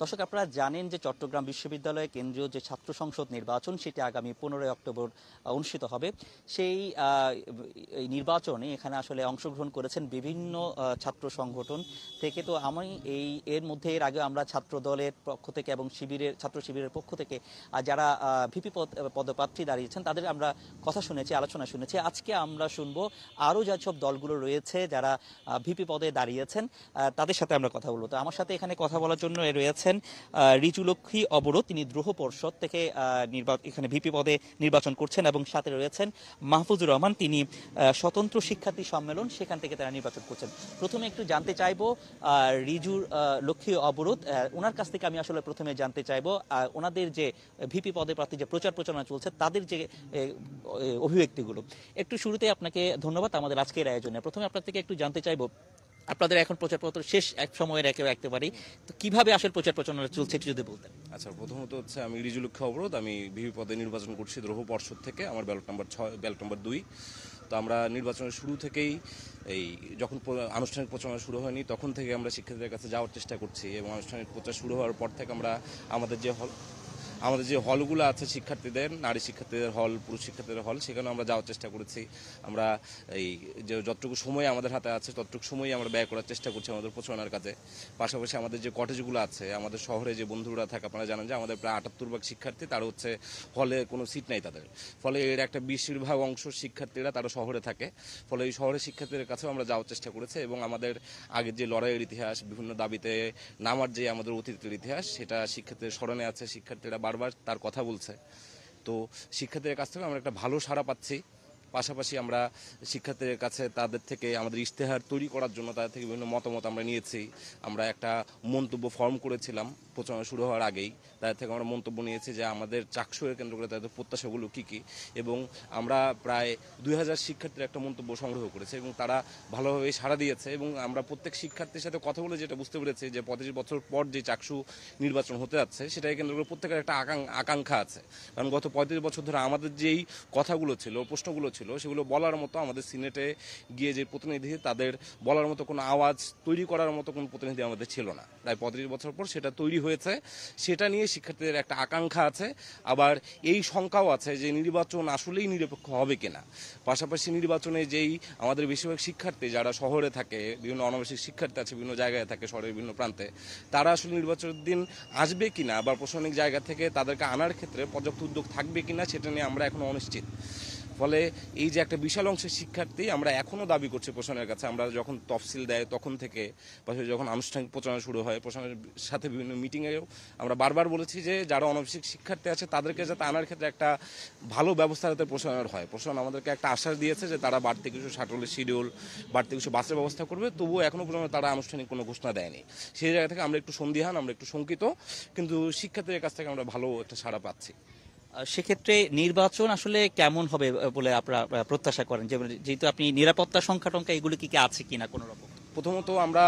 দর্শক, আপনারা জানেন যে চট্টগ্রাম বিশ্ববিদ্যালয়ে কেন্দ্রীয় যে ছাত্র সংসদ নির্বাচন সেটি আগামী 15 অক্টোবর অনুষ্ঠিত হবে। সেই এই নির্বাচনে এখানে আসলে অংশগ্রহণ করেছেন বিভিন্ন ছাত্র সংগঠন থেকে। তো আমি এর মধ্যে এর আগে আমরা ছাত্র দলের পক্ষ থেকে এবং ছাত্র শিবিরের পক্ষ থেকে যারা ভিপি পদপ্রার্থী দাঁড়িয়েছেন তাদের আমরা কথা শুনেছি, আলোচনা শুনেছি। আজকে আমরা শুনবো আরও যেসব দলগুলো রয়েছে যারা ভিপি পদে দাঁড়িয়েছেন তাদের সাথে আমরা কথা বলবো। তো আমার সাথে এখানে কথা বলার জন্য রয়েছেন রিজুলক্ষ্মী অবরোধ, তিনি দ্রোহ পর্ষদ থেকে এখানে ভিপি পদে নির্বাচন করছেন, এবং সাথে রয়েছেন মাহফুজুর রহমান, তিনি স্বতন্ত্র শিক্ষার্থী সম্মেলন সেখান থেকে তারা নির্বাচন করছেন। প্রথমে একটু জানতে চাইবো রিজুর লক্ষ্মী অবরোধ, ওনার কাছ থেকে আমি আসলে প্রথমে জানতে চাইবো ওনাদের যে ভিপি পদে প্রার্থী যে প্রচার প্রচারণা চলছে তাদের যে অভিব্যক্তিগুলো। একটু শুরুতে আপনাকে ধন্যবাদ আমাদের আজকের আয়োজনে। প্রথমে আপনার থেকে একটু জানতে চাইবো, আপনাদের এখন প্রচারপত্র শেষ এক সময়ের একেবারে, তো কিভাবে আসলে প্রচার প্রচারণা চলছে একটু যদি বলতেন। আচ্ছা, প্রথমত হচ্ছে আমি রিজুলক্ষ্মী অবরোধ, আমি ভিপি পদে নির্বাচন করছি দ্রোহ পর্ষদ থেকে। আমার ব্যালট নাম্বার 6, ব্যালট নাম্বার 2। তো আমরা নির্বাচনের শুরু থেকেই যখন আনুষ্ঠানিক প্রচারণা শুরু হয়নি তখন থেকে আমরা শিক্ষার্থীদের কাছে যাওয়ার চেষ্টা করছি, এবং আনুষ্ঠানিক প্রচার শুরু হওয়ার পর থেকে আমরা আমাদের যে হলগুলো আছে শিক্ষার্থীদের, নারী শিক্ষার্থীদের হল, পুরুষ শিক্ষার্থীদের হল, সেখানে আমরা যাওয়ার চেষ্টা করেছি। আমরা যে যতটুকু সময় আমাদের হাতে আছে ততটুকু সময়ই আমরা ব্যয় করার চেষ্টা করছি আমাদের প্রচারণার কাজে। পাশাপাশি আমাদের যে কটেজগুলো আছে, আমাদের শহরে যে বন্ধুরা থাকে, আপনারা জানেন যে আমাদের প্রায় 78% শিক্ষার্থী, তারা হচ্ছে হলে কোনো সিট নাই তাদের। ফলে এর একটা বেশিরভাগ অংশ শিক্ষার্থীরা তারা শহরে থাকে। ফলে এই শহরের শিক্ষার্থীদের কাছেও আমরা যাওয়ার চেষ্টা করেছি, এবং আমাদের আগের যে লড়াইয়ের ইতিহাস, বিভিন্ন দাবিতে নামার যে আমাদের অতীতের ইতিহাস, সেটা শিক্ষার্থীদের স্মরণে আছে। শিক্ষার্থীরা বারবার তার কথা বলছে। তো শিক্ষার্থীদের কাছ থেকে আমরা একটা ভালো সাড়া পাচ্ছি। পাশাপাশি আমরা শিক্ষার্থীদের কাছে তাদের থেকে আমাদের ইশতেহার তৈরি করার জন্য তাদের থেকে বিভিন্ন মতামত আমরা নিয়েছি। আমরা একটা মন্তব্য ফর্ম করেছিলাম প্রচারণা শুরু হওয়ার আগেই, তাদের থেকে আমরা মন্তব্য নিয়েছি যে আমাদের চাকসুকে কেন্দ্র করে তাদের প্রত্যাশাগুলো কী কী, এবং আমরা প্রায় 2000 শিক্ষার্থীর একটা মন্তব্য সংগ্রহ করেছি, এবং তারা ভালোভাবে সাড়া দিয়েছে। এবং আমরা প্রত্যেক শিক্ষার্থীর সাথে কথা বলে যেটা বুঝতে পেরেছি যে 25 বছর পর যে চাকসু নির্বাচন হতে যাচ্ছে সেটাকে কেন্দ্র করে প্রত্যেকের একটা আকাঙ্ক্ষা আছে। কারণ গত 35 বছর ধরে আমাদের যেই কথাগুলো ছিল, প্রশ্নগুলো ছিল, সেগুলো বলার মতো আমাদের সিনেটে গিয়ে যে প্রতিনিধি, তাদের বলার মতো কোনো আওয়াজ তৈরি করার মতো কোনো প্রতিনিধি আমাদের ছিল না। প্রায় 35 বছর পর সেটা তৈরি হয়েছে, সেটা নিয়ে শিক্ষার্থীদের একটা আকাঙ্ক্ষা আছে। আবার এই শঙ্কাও আছে যে নির্বাচন আসলেই নিরপেক্ষ হবে কিনা। পাশাপাশি নির্বাচনে যেই আমাদের বেশিরভাগ শিক্ষার্থী যারা শহরে থাকে, বিভিন্ন অনাবাসিক শিক্ষার্থী আছে বিভিন্ন জায়গায় থাকে শহরের বিভিন্ন প্রান্তে, তারা আসলে নির্বাচনের দিন আসবে কিনা বা প্রশাসনিক জায়গা থেকে তাদেরকে আনার ক্ষেত্রে পর্যাপ্ত উদ্যোগ থাকবে কিনা, সেটা নিয়ে আমরা এখনো অনিশ্চিত। ফলে এই যে একটা বিশাল অংশের শিক্ষার্থী, আমরা এখনও দাবি করছি প্রশাসনের কাছে। আমরা যখন তফসিল দেয় তখন থেকে, পাশাপাশি যখন আনুষ্ঠানিক প্রচারণা শুরু হয়, প্রশাসনের সাথে বিভিন্ন মিটিংয়েও আমরা বারবার বলেছি যে যারা অনাবাসিক শিক্ষার্থী আছে তাদেরকে যাতে আনার ক্ষেত্রে একটা ভালো ব্যবস্থা যাতে প্রশাসনের হয়। প্রশাসন আমাদেরকে একটা আশ্বাস দিয়েছে যে তারা বাড়তি কিছু শাটলের শিডিউল, বাড়তি কিছু বাসের ব্যবস্থা করবে, তবুও এখনও পর্যন্ত তারা আনুষ্ঠানিক কোনো ঘোষণা দেয়নি। সেই জায়গা থেকে আমরা একটু সন্দিহান, আমরা একটু শঙ্কিত, কিন্তু শিক্ষার্থীদের কাছ থেকে আমরা ভালো একটা সাড়া পাচ্ছি। সেক্ষেত্রে নির্বাচন আসলে কেমন হবে বলে আপনারা প্রত্যাশা করেন, যেহেতু আপনি নিরাপত্তা সংখ্যা টঙ্কা এগুলো কি আছে কিনা কোনো রকম? প্রথমত আমরা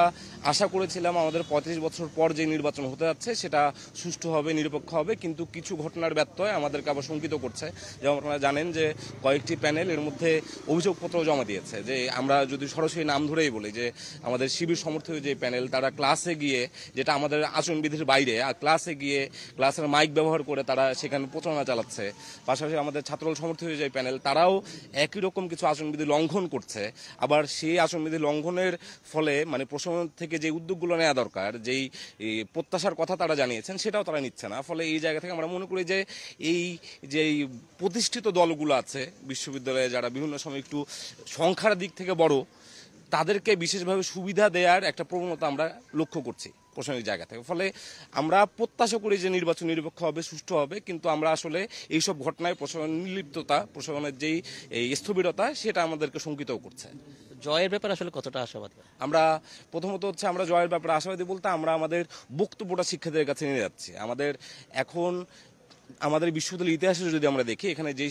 আশা করেছিলাম আমাদের 35 বছর পর যে নির্বাচন হতে যাচ্ছে সেটা সুষ্ঠু হবে, নিরপেক্ষ হবে, কিন্তু কিছু ঘটনার ব্যত্যয় আমাদেরকে আবার শঙ্কিত করছে। যেমন আপনারা জানেন যে কয়েকটি প্যানেল এর মধ্যে অভিযোগপত্র জমা দিয়েছে। যে আমরা যদি সরাসরি নাম ধরেই বলি যে আমাদের শিবির সমর্থিত যে প্যানেল, তারা ক্লাসে গিয়ে, যেটা আমাদের আচরণবিধির বাইরে, আর ক্লাসে গিয়ে ক্লাসের মাইক ব্যবহার করে তারা সেখানে প্রচারণা চালাচ্ছে। পাশাপাশি আমাদের ছাত্রদল সমর্থিত যে প্যানেল, তারাও একই রকম কিছু আচরণবিধি লঙ্ঘন করছে। আবার সেই আচরণবিধি লঙ্ঘনের ফলে মানে প্রশাসন থেকে যে উদ্যোগগুলো নেওয়া দরকার, যেই প্রত্যাশার কথা তারা জানিয়েছেন, সেটাও তারা নিচ্ছে না। ফলে এই জায়গা থেকে আমরা মনে করি যে এই যে প্রতিষ্ঠিত দলগুলো আছে বিশ্ববিদ্যালয়ে, যারা বিভিন্ন সময় একটু সংখ্যার দিক থেকে বড়, তাদেরকে বিশেষভাবে সুবিধা দেওয়ার একটা প্রবণতা আমরা লক্ষ্য করছি প্রশাসনিক জায়গা থেকে। ফলে আমরা প্রত্যাশা করি যে নির্বাচন নিরপেক্ষ হবে, সুষ্ঠু হবে, কিন্তু আমরা আসলে এইসব ঘটনায় প্রশাসনের নির্লিপ্ততা, প্রশাসনের যেই স্থবিরতা, সেটা আমাদেরকে শঙ্কিতও করছে। জয়ের ব্যাপারে আসলে কতটা আশাবাদী? আমরা প্রথমত হচ্ছে আমরা জয়ের ব্যাপারে আশাবাদী বলতে আমরা আমাদের বক্তব্যটা শিক্ষার্থীদের কাছে নিয়ে যাচ্ছি। আমাদের বিশ্ববিদ্যালয়ের ইতিহাসে যদি আমরা দেখি, এখানে যে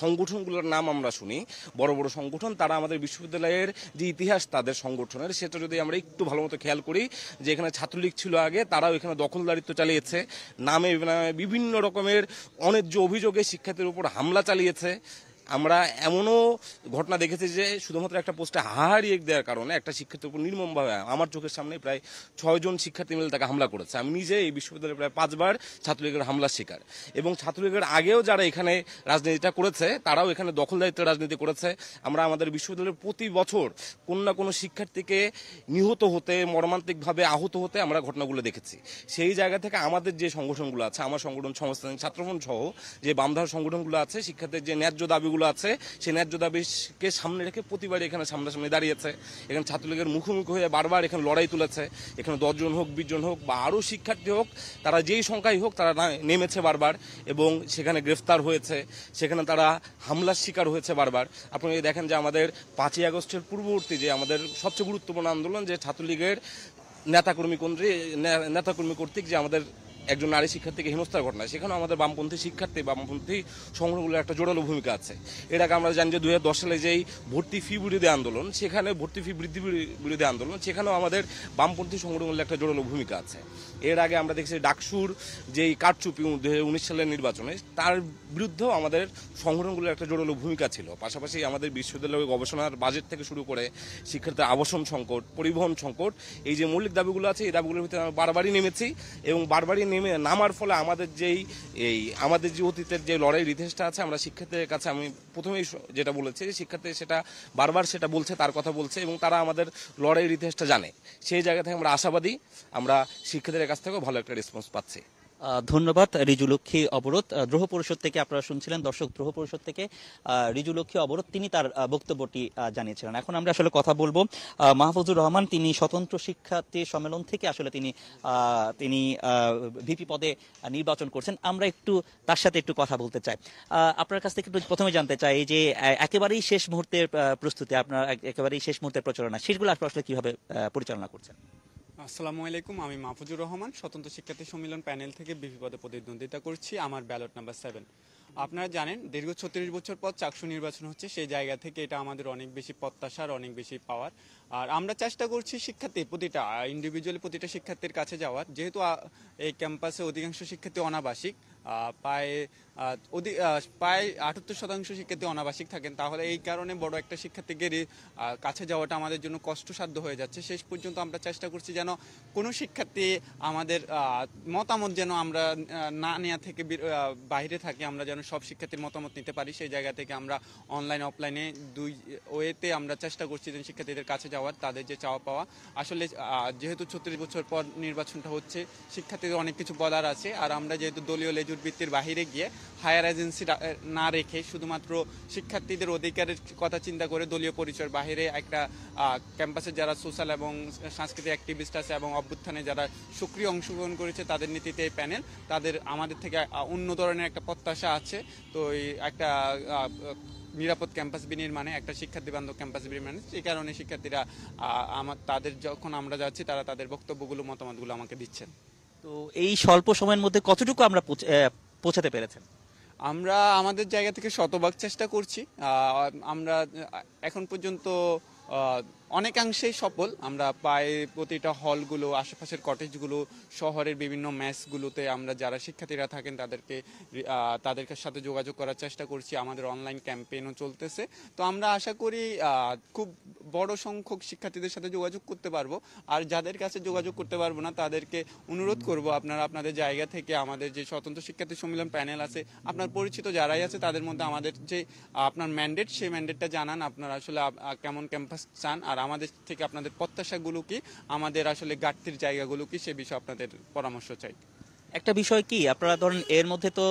সংগঠনগুলোর নাম আমরা শুনি, বড় বড় সংগঠন, তারা আমাদের বিশ্ববিদ্যালয়ের যে ইতিহাস তাদের সংগঠনের, সেটা যদি আমরা একটু ভালো মতো খেয়াল করি, যে এখানে ছাত্রলীগ ছিল আগে, তারাও এখানে দখলদারিত্ব চালিয়েছে, নামে বিভিন্ন রকমের অন্যায্য অভিযোগে শিক্ষার্থীর উপর হামলা চালিয়েছে। আমরা এমনও ঘটনা দেখেছি যে শুধুমাত্র একটা পোস্টে হাহাড়িয়ে দেওয়ার কারণে একটা শিক্ষার্থীর উপর নির্মমভাবে আমার চোখের সামনে প্রায় 6 জন শিক্ষার্থী মিলে তাকে হামলা করেছে। আমি নিজে এই বিশ্ববিদ্যালয়ে প্রায় 5বার ছাত্রলীগের হামলার শিকার, এবং ছাত্রলীগের আগেও যারা এখানে রাজনীতিটা করেছে তারাও এখানে দখলদারিত্বের রাজনীতি করেছে। আমরা আমাদের বিশ্ববিদ্যালয়ের প্রতি বছর কোন না কোনো শিক্ষার্থীকে নিহত হতে, মর্মান্তিকভাবে আহত হতে আমরা ঘটনাগুলো দেখেছি। সেই জায়গা থেকে আমাদের যে সংগঠনগুলো আছে, আমার সংগঠন সংস্থান ছাত্রফ্রন্ট সহ যে বামধার সংগঠনগুলো আছে, শিক্ষার্থীর যে ন্যায্য দাবিগুলো আছে, সেই ন্যায্য দাবিকে সামনে রেখে প্রতিবারই এখানে সামনাসামনি দাঁড়িয়েছে। এখানে ছাত্রলীগের মুখোমুখি হয়ে বারবার এখানে লড়াই তুলেছে। এখানে 10 জন হোক, 20 জন হোক বা আরও শিক্ষার্থী হোক, তারা যেই সংখ্যাই হোক তারা নেমেছে বারবার, এবং সেখানে গ্রেফতার হয়েছে, সেখানে তারা হামলার শিকার হয়েছে বারবার। আপনি দেখেন যে আমাদের 5ই আগস্টের পূর্ববর্তী যে আমাদের সবচেয়ে গুরুত্বপূর্ণ আন্দোলন, যে ছাত্রলীগের নেতাকর্মী কর্তৃক যে আমাদের একজন নারী শিক্ষার্থীকে হেনস্থার ঘটনা, সেখানেও আমাদের বামপন্থী শিক্ষার্থী, বামপন্থী সংগঠনগুলোর একটা জোরালো ভূমিকা আছে। এর আগে আমরা জানি যে 2010 সালে যেই ভর্তি ফি বিরোধী আন্দোলন, সেখানে ভর্তি ফি বৃদ্ধি বিরোধী আন্দোলন, সেখানেও আমাদের বামপন্থী সংগঠনগুলোর একটা জোরালো ভূমিকা আছে। এর আগে আমরা দেখছি ডাকসুর যেই কারচুপি 2019 সালের নির্বাচনে, তার বিরুদ্ধেও আমাদের সংগঠনগুলোর একটা জোরালো ভূমিকা ছিল। পাশাপাশি আমাদের বিশ্ববিদ্যালয়ের গবেষণার বাজেট থেকে শুরু করে শিক্ষার্থীর আবাসন সংকট, পরিবহন সংকট, এই যে মৌলিক দাবিগুলো আছে, এই দাবিগুলোর ভিতরে আমরা বারবারই নেমেছি, এবং বারবারই নামার ফলে আমাদের যে অতীতের যে লড়াইয়ের ইতিহাসটা আছে, আমরা শিক্ষার্থীদের কাছে, আমি প্রথমেই যেটা বলেছি, শিক্ষার্থী সেটা বারবার সেটা বলছে, তার কথা বলছে, এবং তারা আমাদের লড়াইয়ের ইতিহাসটা জানে। সেই জায়গা থেকে আমরা আশাবাদী, আমরা শিক্ষার্থীদের কাছ থেকেও ভালো একটা রেসপন্স পাচ্ছি। ধন্যবাদ। রিজুলক্ষ্মী অবরোধ দ্রোহ পরিষদ থেকে আপনারা শুনছিলেন, দর্শক, দ্রোহ পরিষদ থেকে রিজুলক্ষ্মী অবরোধ, তিনি তার বক্তব্যটি জানিয়েছিলেন। এখন আমরা আসলে কথা বলবো মাহফুজুর রহমান, তিনি স্বতন্ত্র শিক্ষার্থী সম্মেলন থেকে আসলে তিনি ভিপি পদে নির্বাচন করছেন। আমরা একটু তার সাথে একটু কথা বলতে চাই। আপনার কাছ থেকে একটু প্রথমে জানতে চাই, এই যে একেবারেই শেষ মুহূর্তের প্রস্তুতি, আপনার একেবারেই শেষ মুহূর্তের প্রচারণা, সেগুলো আপনারা আসলে কিভাবে পরিচালনা করছেন? আসসালামু আলাইকুম, আমি মাহফুজুর রহমান স্বতন্ত্র শিক্ষার্থী সম্মেলন প্যানেল থেকে বিপি পদে প্রতিদ্বন্দ্বিতা করছি। আমার ব্যালট নাম্বার 7। আপনারা জানেন দীর্ঘ 36 বছর পর চাকসু নির্বাচন হচ্ছে, সেই জায়গা থেকে এটা আমাদের অনেক বেশি প্রত্যাশার, অনেক বেশি পাওয়ার। আর আমরা চেষ্টা করছি শিক্ষার্থী প্রতিটা ইন্ডিভিজুয়ালি প্রতিটা শিক্ষার্থীর কাছে যাওয়ার, যেহেতু এই ক্যাম্পাসে অধিকাংশ শিক্ষার্থী অনাবাসিক, প্রায় 78% শিক্ষার্থী অনাবাসিক থাকেন, তাহলে এই কারণে বড় একটা শিক্ষার্থীকে কাছে যাওয়াটা আমাদের জন্য কষ্টসাধ্য হয়ে যাচ্ছে। শেষ পর্যন্ত আমরা চেষ্টা করছি যেন কোনো শিক্ষার্থী আমাদের মতামত যেন আমরা না নেওয়া থেকে বাইরে থাকি, আমরা যেন সব শিক্ষার্থীর মতামত নিতে পারি। সেই জায়গা থেকে আমরা অনলাইন অফলাইনে দুই ওয়েতে আমরা চেষ্টা করছি যে শিক্ষার্থীদের কাছে যাওয়ার, তাদের যে চাওয়া পাওয়া। আসলে যেহেতু 36 বছর পর নির্বাচনটা হচ্ছে, শিক্ষার্থীদের অনেক কিছু বলার আছে। আর আমরা যেহেতু দলীয় লেজুর ভিত্তির বাহিরে গিয়ে হায়ার এজেন্সি না রেখে শুধুমাত্র শিক্ষার্থীদের অধিকারের কথা চিন্তা করে দলীয় পরিচয়ের বাহিরে একটা ক্যাম্পাসে যারা সোশ্যাল এবং সাংস্কৃতিক অ্যাক্টিভিস্ট আছে এবং অভ্যুত্থানে যারা সক্রিয় অংশগ্রহণ করেছে, তাদের নীতিতে এই প্যানেল, তাদের আমাদের থেকে অন্য ধরনের একটা প্রত্যাশা আছে। তো এই একটা নিরাপদ ক্যাম্পাস বিনির্মাণে, একটা শিক্ষার্থী বান্ধব ক্যাম্পাস বিনির্মাণে, এই কারণে শিক্ষার্থীরা তাদের যখন আমরা যাচ্ছি, তারা তাদের বক্তব্যগুলো, মতামতগুলো আমাকে দিচ্ছেন। তো এই স্বল্প সময়ের মধ্যে কতটুকু আমরা পৌঁছাতে পেরেছেন? আমরা আমাদের জায়গা থেকে শতভাগ চেষ্টা করছি। আমরা এখন পর্যন্ত অনেকাংশেই সফল। আমরা প্রায় প্রতিটা হলগুলো, আশেপাশের কটেজগুলো, শহরের বিভিন্ন মেসগুলোতে আমরা যারা শিক্ষার্থীরা থাকেন তাদের সাথে যোগাযোগ করার চেষ্টা করছি। আমাদের অনলাইন ক্যাম্পেইনও চলতেছে। তো আমরা আশা করি খুব বড় সংখ্যক শিক্ষার্থীদের সাথে যোগাযোগ করতে পারবো। আর যাদের কাছে যোগাযোগ করতে পারবো না, তাদেরকে অনুরোধ করব আপনারা আপনাদের জায়গা থেকে আমাদের যে স্বতন্ত্র শিক্ষার্থী সম্মেলন প্যানেল আছে, আপনার পরিচিত যারাই আছে, তাদের মধ্যে আমাদের যে আপনার ম্যান্ডেট, সেই ম্যান্ডেটটা জানান। আপনারা আসলে কেমন ক্যাম্পাস চান, আর আমাদের থেকে আপনাদের প্রত্যাশাগুলো কি, আমাদের আসলে ঘাটতির জায়গাগুলো কি, সে বিষয়ে আপনাদের পরামর্শ চাই। একটা বিষয় কি, আপনারা ধরেন এর মধ্যে তো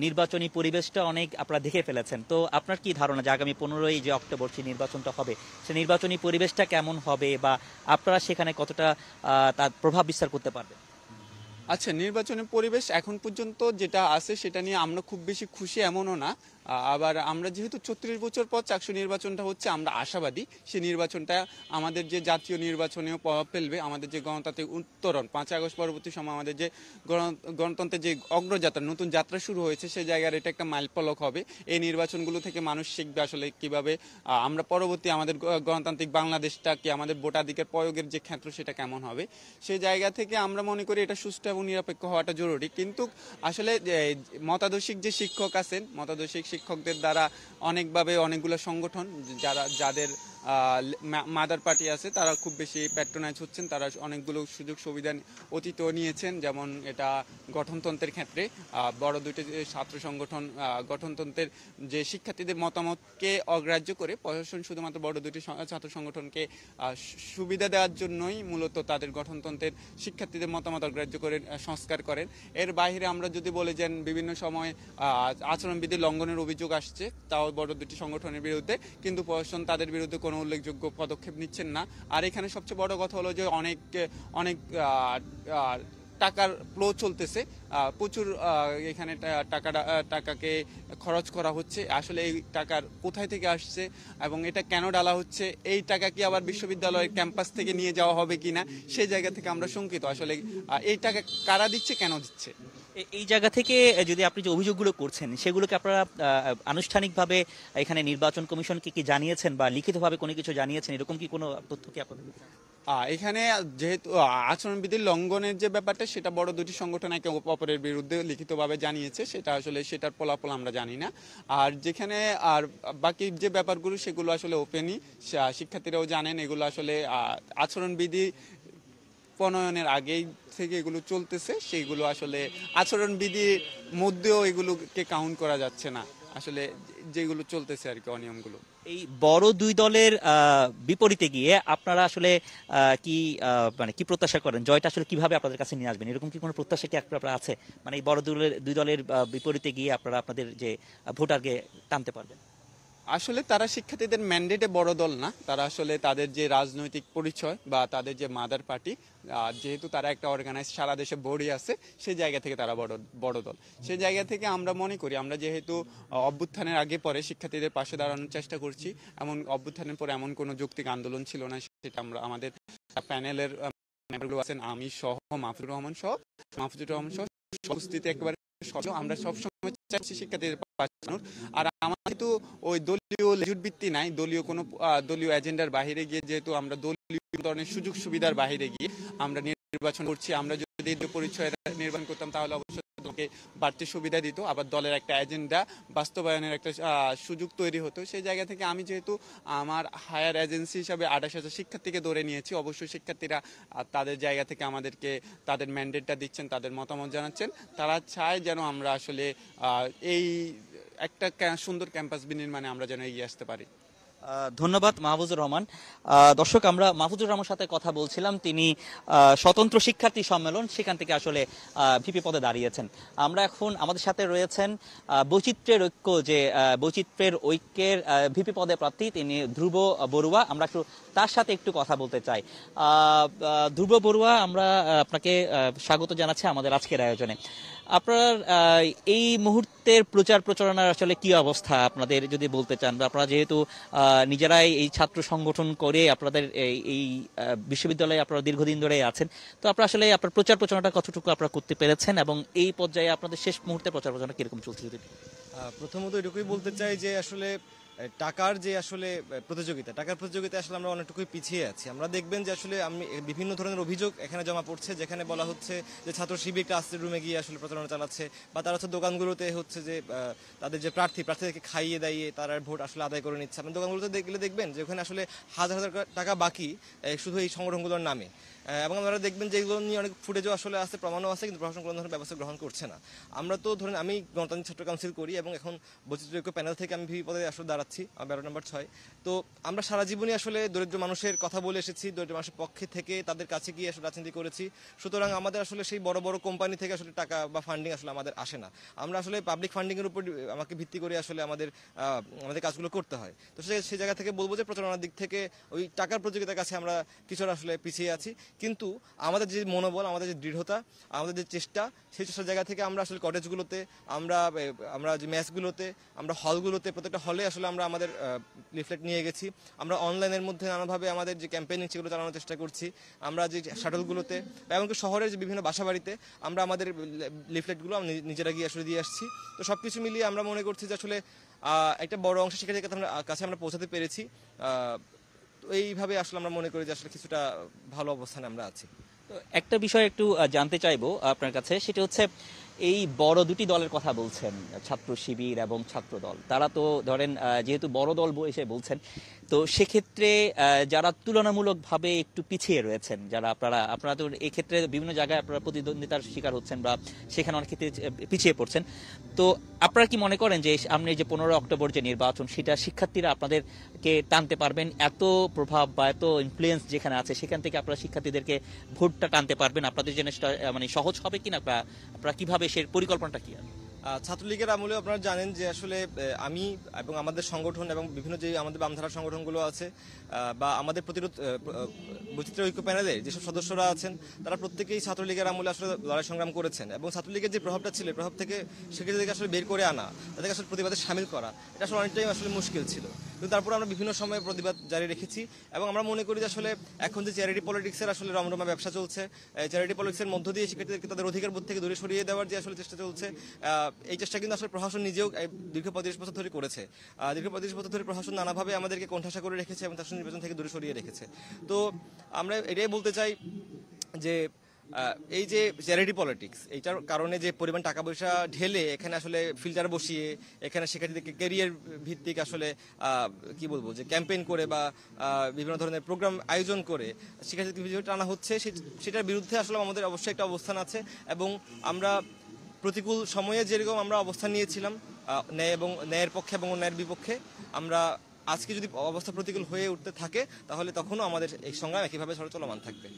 নির্বাচনী পরিবেশটা অনেক আপনারা দেখে ফেলেছেন, তো আপনার কি ধারণা যে আগামী 15ই যে অক্টোবর যে নির্বাচনটা হবে, সে নির্বাচনী পরিবেশটা কেমন হবে, বা আপনারা সেখানে কতটা তার প্রভাব বিস্তার করতে পারবেন? আচ্ছা, নির্বাচনের পরিবেশ এখন পর্যন্ত যেটা আছে সেটা নিয়ে আমরা খুব বেশি খুশি এমনও না। আবার আমরা যেহেতু 34 বছর পর চাকসু নির্বাচনটা হচ্ছে, আমরা আশাবাদী সেই নির্বাচনটা আমাদের যে জাতীয় নির্বাচনেও প্রভাব ফেলবে। আমাদের যে গণতান্ত্রিক উত্তরণ 5 আগস্ট পরবর্তী সময় আমাদের যে গণতন্ত্রের যে অগ্রযাত্রা, নতুন যাত্রা শুরু হয়েছে, সেই জায়গার এটা একটা মাইলফলক হবে। এই নির্বাচনগুলো থেকে মানুষ শিখবে আসলে কিভাবে আমরা পরবর্তী আমাদের গণতান্ত্রিক বাংলাদেশটা কি, আমাদের ভোটাধিকার প্রয়োগের যে ক্ষেত্র, সেটা কেমন হবে। সেই জায়গা থেকে আমরা মনে করি এটা সুষ্ঠু এবং এবং নিরপেক্ষ হওয়াটা জরুরি। কিন্তু আসলে মতাদর্শিক যে শিক্ষক আছেন, মতাদর্শিক শিক্ষকদের দ্বারা অনেকভাবে অনেকগুলো সংগঠন যাদের মাদার পার্টি আছে তারা খুব বেশি প্যাট্রোনাইজ হচ্ছেন, তারা অনেকগুলো সুযোগ সুবিধা অতীতও নিয়েছেন। যেমন এটা গঠনতন্ত্রের ক্ষেত্রে বড় দুটি ছাত্র সংগঠন গঠনতন্ত্রের যে শিক্ষার্থীদের মতামতকে অগ্রাহ্য করে প্রশাসন শুধুমাত্র বড় দুটি ছাত্র সংগঠনকে সুবিধা দেওয়ার জন্যই মূলত তাদের গঠনতন্ত্রের শিক্ষার্থীদের মতামত অগ্রাহ্য করে সংস্কার করেন। এর বাইরে আমরা যদি বলে যান বিভিন্ন সময় আচরণবিধি লঙ্ঘনের অভিযোগ আসছে, তাও বড় দুটি সংগঠনের বিরুদ্ধে, কিন্তু প্রশাসন তাদের বিরুদ্ধে কোনো উল্লেখযোগ্য পদক্ষেপ নিচ্ছেন না। আর এখানে সবচেয়ে বড় কথা হলো যে অনেক টাকার ফ্লো চলতেছে, প্রচুর এখানে টাকাকে খরচ করা হচ্ছে। আসলে এই টাকার কোথায় থেকে আসছে এবং এটা কেন ডালা হচ্ছে, এই টাকা কি আবার বিশ্ববিদ্যালয়ের ক্যাম্পাস থেকে নিয়ে যাওয়া হবে কিনা, সেই জায়গা থেকে আমরা শঙ্কিত। আসলে এই টাকা কারা দিচ্ছে, কেন দিচ্ছে? এই জায়গা থেকে যদি আপনি যে অভিযোগগুলো করছেন সেগুলোকে আপনারা আনুষ্ঠানিকভাবে এখানে নির্বাচন কমিশনকে কি জানিয়েছেন বা লিখিতভাবে কোনো কিছু জানিয়েছেন, এরকম কি কোনো তথ্য কি আপনাদের? এখানে যেহেতু আচরণবিধির লঙ্ঘনের যে ব্যাপারটা, সেটা বড় দুটি সংগঠন একে অপরের বিরুদ্ধে লিখিতভাবে জানিয়েছে, সেটা আসলে সেটার ফলাফল আমরা জানি না। আর যেখানে আর বাকি যে ব্যাপারগুলো সেগুলো আসলে ওপেনই, শিক্ষার্থীরাও জানেন এগুলো আসলে আচরণবিধি প্রণয়নের আগেই থেকে এগুলো চলতেছে। সেইগুলো আসলে আচরণবিধির মধ্যেও এগুলোকে কাউন্ট করা যাচ্ছে না, আসলে যেগুলো চলতেছে আর কি অনিয়মগুলো। এই বড় দুই দলের বিপরীতে গিয়ে আপনারা আসলে কি মানে কি প্রত্যাশা করেন, জয়টা আসলে কিভাবে আপনাদের কাছে নিয়ে আসবেন, এরকম কি কোনো প্রত্যাশা কি আপনারা আছে? মানে এই বড় দুই দলের বিপরীতে গিয়ে আপনারা আপনাদের যে ভোটারকে টানতে পারবেন? আসলে তারা শিক্ষার্থীদের ম্যান্ডেটে বড় দল না, তারা আসলে তাদের যে রাজনৈতিক পরিচয় বা তাদের যে মাদার পার্টি, যেহেতু তারা একটা অর্গানাইজ সারা দেশে বডি আছে, সেই জায়গা থেকে তারা বড় দল। সেই জায়গা থেকে আমরা মনে করি, আমরা যেহেতু অভ্যুত্থানের আগে পরে শিক্ষার্থীদের পাশে দাঁড়ানোর চেষ্টা করছি, এমন অভ্যুত্থানের পরে এমন কোনো যৌক্তিক আন্দোলন ছিল না, সেটা আমরা আমাদের প্যানেলের মেম্বারগুলো আছেন, আমি সহ মাহফুজুর রহমান সহ উপস্থিতি একেবারে আমরা সবসময় চাচ্ছি শিক্ষার্থীদের পাশে। আর আমাদের তো ওই দলীয় লেজুর ভিত্তি নাই, দলীয় এজেন্ডার বাইরে গিয়ে, যেহেতু আমরা দলীয় ধরনের সুযোগ সুবিধার বাইরে গিয়ে আমরা নির্বাচন করছি। আমরা যদি পরিচয় নির্বাচন করতাম তাহলে অবশ্যই দলকে বাড়তি সুবিধা দিত, আবার দলের একটা এজেন্ডা বাস্তবায়নের একটা সুযোগ তৈরি হতো। সেই জায়গা থেকে আমি যেহেতু আমার হায়ার এজেন্সি হিসাবে 28,000 শিক্ষার্থীকে ধরে নিয়েছি, অবশ্যই শিক্ষার্থীরা তাদের জায়গা থেকে আমাদেরকে তাদের ম্যান্ডেটটা দিচ্ছেন, তাদের মতামত জানাচ্ছেন। তারা চায় যেন আমরা আসলে এই একটা সুন্দর ক্যাম্পাস বিনির্মাণে আমরা যেন এগিয়ে আসতে পারি। ধন্যবাদ মাহফুজুর রহমান। দর্শক, আমরা মাহফুজুর রহমানের সাথে কথা বলছিলাম, তিনি স্বতন্ত্র শিক্ষার্থী সম্মেলন সেখান থেকে আসলে ভিপি পদে দাঁড়িয়েছেন। আমরা এখন আমাদের সাথে রয়েছেন বৈচিত্র্যের ঐক্যের ভিপি পদে প্রার্থী, তিনি ধ্রুব বড়ুয়া। আমরা একটু তার সাথে একটু কথা বলতে চাই। ধ্রুব বড়ুয়া, আমরা আপনাকে স্বাগত জানাচ্ছি আমাদের আজকের আয়োজনে। আপনার এই মুহূর্তের প্রচার প্রচারণার আসলে কি অবস্থা আপনাদের যদি বলতে চান, আপনারা যেহেতু নিজেরাই এই ছাত্র সংগঠন করে আপনাদের এই বিশ্ববিদ্যালয়ে আপনারা দীর্ঘদিন ধরে আছেন, তো আপনারা আসলে আপনার প্রচার প্রচারণাটা কতটুকু আপনারা করতে পেরেছেন এবং এই পর্যায়ে আপনাদের শেষ মুহূর্তে প্রচার প্রচারণা কিরকম চলছে? প্রথমত এটুকুই বলতে চাই যে আসলে টাকার প্রতিযোগিতা আসলে আমরা অনেকটুকুই পিছিয়ে আছি। আমরা দেখবেন যে আসলে বিভিন্ন ধরনের অভিযোগ এখানে জমা পড়ছে, যেখানে বলা হচ্ছে যে ছাত্র শিবির ক্লাসের রুমে গিয়ে আসলে প্রচারণা চালাচ্ছে, বা তারা হচ্ছে দোকানগুলোতে হচ্ছে যে তাদের যে প্রার্থীদেরকে খাইয়ে দাইয়ে তারা ভোট আসলে আদায় করে নিচ্ছে। আপনি দোকানগুলোতে গেলে দেখবেন যে ওখানে আসলে হাজার হাজার টাকা বাকি শুধু এই সংগঠনগুলোর নামে। এবং আপনারা দেখবেন যে এগুলো নিয়ে অনেক ফুটেজও আসলে আছে, প্রমাণও আছে, কিন্তু প্রশাসন কোনো ধরনের ব্যবস্থা গ্রহণ করছে না। আমরা তো ধরেন আমি গণতান্ত্রিক ছাত্র কাউন্সিল করি এবং এখন বৈচিত্র্য ঐক্য প্যানেল থেকে আমি ভিপি পদে আসলে দাঁড়াচ্ছি, 12 নম্বর 6। তো আমরা সারা জীবনই আসলে দরিদ্র মানুষের কথা বলে এসেছি, দরিদ্র মানুষের পক্ষে থেকে তাদের কাছে গিয়ে আসলে রাজনীতি করেছি। সুতরাং আমাদের আসলে সেই বড় বড় কোম্পানি থেকে আসলে টাকা বা ফান্ডিং আসলে আমাদের আসে না। আমরা আসলে পাবলিক ফান্ডিংয়ের উপর আমাকে ভিত্তি করে আসলে আমাদের কাজগুলো করতে হয়। তো সেই জায়গা থেকে বলবো যে প্রচারণার দিক থেকে ওই টাকার প্রতিযোগিতার কাছে আমরা কিছুটা আসলে পিছিয়ে আছি, কিন্তু আমাদের যে মনোবল, আমাদের যে দৃঢ়তা, আমাদের যে চেষ্টা, সেই চেষ্টার জায়গা থেকে আমরা আসলে কটেজগুলোতে, আমরা যে ম্যাচগুলোতে, আমরা হলগুলোতে, প্রত্যেকটা হলে আসলে আমরা আমাদের লিফলেট নিয়ে গেছি। আমরা অনলাইনের মধ্যে নানাভাবে আমাদের যে ক্যাম্পেইনিং সেগুলো চালানোর চেষ্টা করছি। আমরা যে শাটলগুলোতে, এমনকি শহরের যে বিভিন্ন বাসাবাড়িতে আমরা আমাদের লিফলেটগুলো নিজেরা গিয়ে আসলে দিয়ে আসছি। তো সবকিছু মিলিয়ে আমরা মনে করছি যে আসলে একটা বড় অংশ শিক্ষার্থীর কাছে আমরা পৌঁছাতে পেরেছি। এইভাবে আসলে আমরা মনে করি যে আসলে কিছুটা ভালো অবস্থানে আমরা আছি। একটা বিষয় একটু জানতে চাইবো আপনার কাছে, সেটা হচ্ছে এই বড় দুটি দলের কথা বলছেন, ছাত্র শিবির এবং ছাত্র দল, তারা তো ধরেন যেহেতু বড় দল এসে বলছেন, তো সেক্ষেত্রে যারা তুলনামূলকভাবে একটু পিছিয়ে রয়েছেন, যারা আপনারা আপনারা তো এই ক্ষেত্রে বিভিন্ন জায়গায় আপনারা প্রতিদ্বন্দ্বিতার শিকার হচ্ছেন বা সেখানে অনেক ক্ষেত্রে পিছিয়ে পড়ছেন, তো আপনারা কি মনে করেন যে সামনে যে 15 অক্টোবর যে নির্বাচন, সেটা শিক্ষার্থীরা আপনাদেরকে টানতে পারবেন? এত প্রভাব বা এত ইনফ্লুয়েন্স যেখানে আছে, সেখান থেকে আপনারা শিক্ষার্থীদেরকে ভোটটা টানতে পারবেন? আপনাদের জন্য সেটা মানে সহজ হবে কিনা, আপনারা কিভাবে সে পরিকল্পনাটা কি? ছাত্রলীগের আমলে আপনারা জানেন যে আসলে আমি এবং আমাদের সংগঠন এবং বিভিন্ন যে আমাদের বামধারা সংগঠনগুলো আছে বা আমাদের প্রতিরোধ বৈচিত্র্য ঐক্য প্যানেলে যেসব সদস্যরা আছেন, তারা প্রত্যেকেই ছাত্রলীগের আমলে আসলে লড়াই সংগ্রাম করেছেন এবং ছাত্রলীগের যে প্রভাবটা ছিল, প্রভাব থেকে শিক্ষার্থীদেরকে আসলে বের করে আনা, তাদেরকে আসলে প্রতিবাদে সামিল করা, এটা আসলে অনেকটাই আসলে মুশকিল ছিল। কিন্তু তারপর আমরা বিভিন্ন সময়ে প্রতিবাদ জারি রেখেছি এবং আমরা মনে করি যে আসলে এখন যে চ্যারিটি পলিটিক্সের আসলে রমরমা ব্যবসা চলছে, চ্যারিটি পলিটিক্সের মধ্য দিয়ে শিক্ষার্থীদেরকে তাদের অধিকার বোধ থেকে দূরে সরিয়ে দেওয়ার যে আসলে চেষ্টা চলছে, এই চেষ্টা কিন্তু আসলে প্রশাসন নিজেও দীর্ঘ 35 বছর ধরে করেছে। দীর্ঘ 35 বছর ধরে প্রশাসন নানাভাবে আমাদেরকে কোণঠাসা করে রেখেছে এবং তার নির্বাচন থেকে দূরে সরিয়ে রেখেছে। তো আমরা এটাই বলতে চাই যে এই যে চ্যারিটি পলিটিক্স, এইটার কারণে যে পরিমাণ টাকা পয়সা ঢেলে এখানে আসলে ফিল্টার বসিয়ে এখানে শিক্ষার্থীদেরকে ক্যারিয়ার ভিত্তিক আসলে কি বলবো যে ক্যাম্পেইন করে বা বিভিন্ন ধরনের প্রোগ্রাম আয়োজন করে শিক্ষার্থীদের টানা হচ্ছে, সেটার বিরুদ্ধে আসলে আমাদের অবশ্যই একটা অবস্থান আছে এবং আমরা প্রতিকূল সময়ে যেরকম আমরা অবস্থান নিয়েছিলাম ন্যায় এবং ন্যায়ের পক্ষে এবং ন্যায়ের বিপক্ষে, আমরা আজকে যদি অবস্থা প্রতিকূল হয়ে উঠতে থাকে তাহলে তখনও আমাদের এই সংগ্রাম একইভাবে চলমান থাকবে।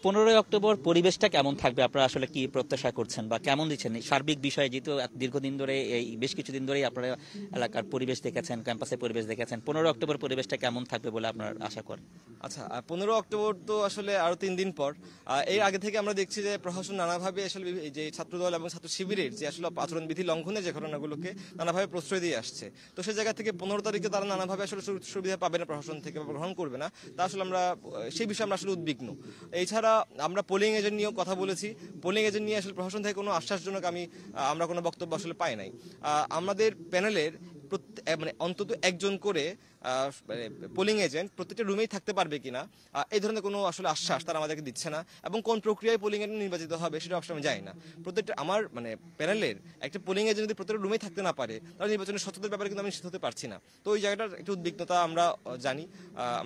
15 অক্টোবর পরিবেশটা কেমন থাকবে, আপনারা আসলে কি প্রত্যাশা করছেন বা কেমন দিচ্ছেন সার্বিক বিষয়ে? যেহেতু দীর্ঘদিন ধরে এই বেশ কিছুদিন ধরেই আপনারা এলাকার পরিবেশ দেখেছেন, ক্যাম্পাসের পরিবেশ দেখেছেন, 15 অক্টোবর পরিবেশটা কেমন থাকবে বলে আপনারা আশা করেন? আচ্ছা, 15 অক্টোবর তো আসলে আরো 3 দিন পর। এর আগে থেকে আমরা দেখছি যে প্রশাসন নানাভাবে আসলে যে ছাত্রদল এবং ছাত্র শিবিরের যে আসলে আচরণবিধি লঙ্ঘনের যে ঘটনাগুলোকে নানাভাবে প্রশ্রয় দিয়ে আসছে, তো সেই জায়গা থেকে 15 তারিখে তারা নানাভাবে আসলে সুবিধা পাবে না প্রশাসন থেকে বা গ্রহণ করবে না, তা আসলে আমরা সেই বিষয়ে আমরা আসলে উদ্বিগ্ন। এছাড়া আমরা পোলিং এজেন্ট নিয়েও কথা বলেছি। পোলিং এজেন্ট নিয়ে আসলে প্রশাসন থেকে কোনো আশ্বাসজনক আমরা কোনো বক্তব্য আসলে পাই নাই। আমাদের প্যানেলের মানে অন্তত একজন করে পোলিং এজেন্ট প্রত্যেকটা রুমেই থাকতে পারবে কিনা, এই ধরনের কোনো আসলে আশ্বাস তারা আমাদেরকে দিচ্ছে না এবং কোন প্রক্রিয়ায় পোলিং এজেন্ট নির্বাচিত হবে সেটা আসলে আমি জানি না। প্রত্যেকটা আমার মানে প্যানেলের একটা পোলিং এজেন্ট যদি প্রত্যেকটা রুমেই থাকতে না পারে তাহলে নির্বাচনের সত্যতার ব্যাপারে কিন্তু আমি নিশ্চিত হতে পারছি না। তো ওই জায়গাটার একটু উদ্বিগ্নতা আমরা জানি,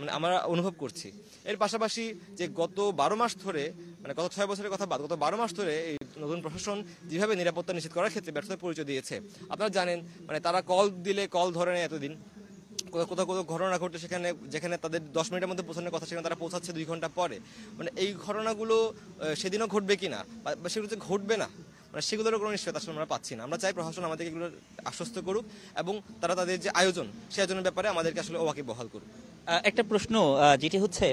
মানে আমরা অনুভব করছি। এর পাশাপাশি যে গত 12 মাস ধরে, মানে গত 6 বছরের কথা বাদ, গত 12 মাস ধরে এই নতুন প্রশাসন যেভাবে নিরাপত্তা নিশ্চিত করার ক্ষেত্রে ব্যর্থতার পরিচয় দিয়েছে, আপনারা জানেন, মানে তারা কল দিলে কল ধরে নেয় এতদিন, কোথাও কোথাও ঘটনা ঘটে যেখানে তাদের 10 মিনিটের মধ্যে পৌঁছানোর কথা সেখানে তারা পৌঁছাচ্ছে 2 ঘন্টা পরে। মানে এই ঘটনাগুলো সেদিনও ঘটবে কিনা বা সেগুলো যে ঘটবে না, মানে সেগুলোরও কোনো নিশ্চয়তা আসলে আমরা পাচ্ছি না। আমরা চাই প্রশাসন আমাদেরকে এগুলো আশ্বস্ত করুক এবং তারা তাদের যে আয়োজন সেই আয়োজনের ব্যাপারে আমাদেরকে আসলে ওয়াকিবহাল করুক। একটা প্রশ্ন যেটি হচ্ছে,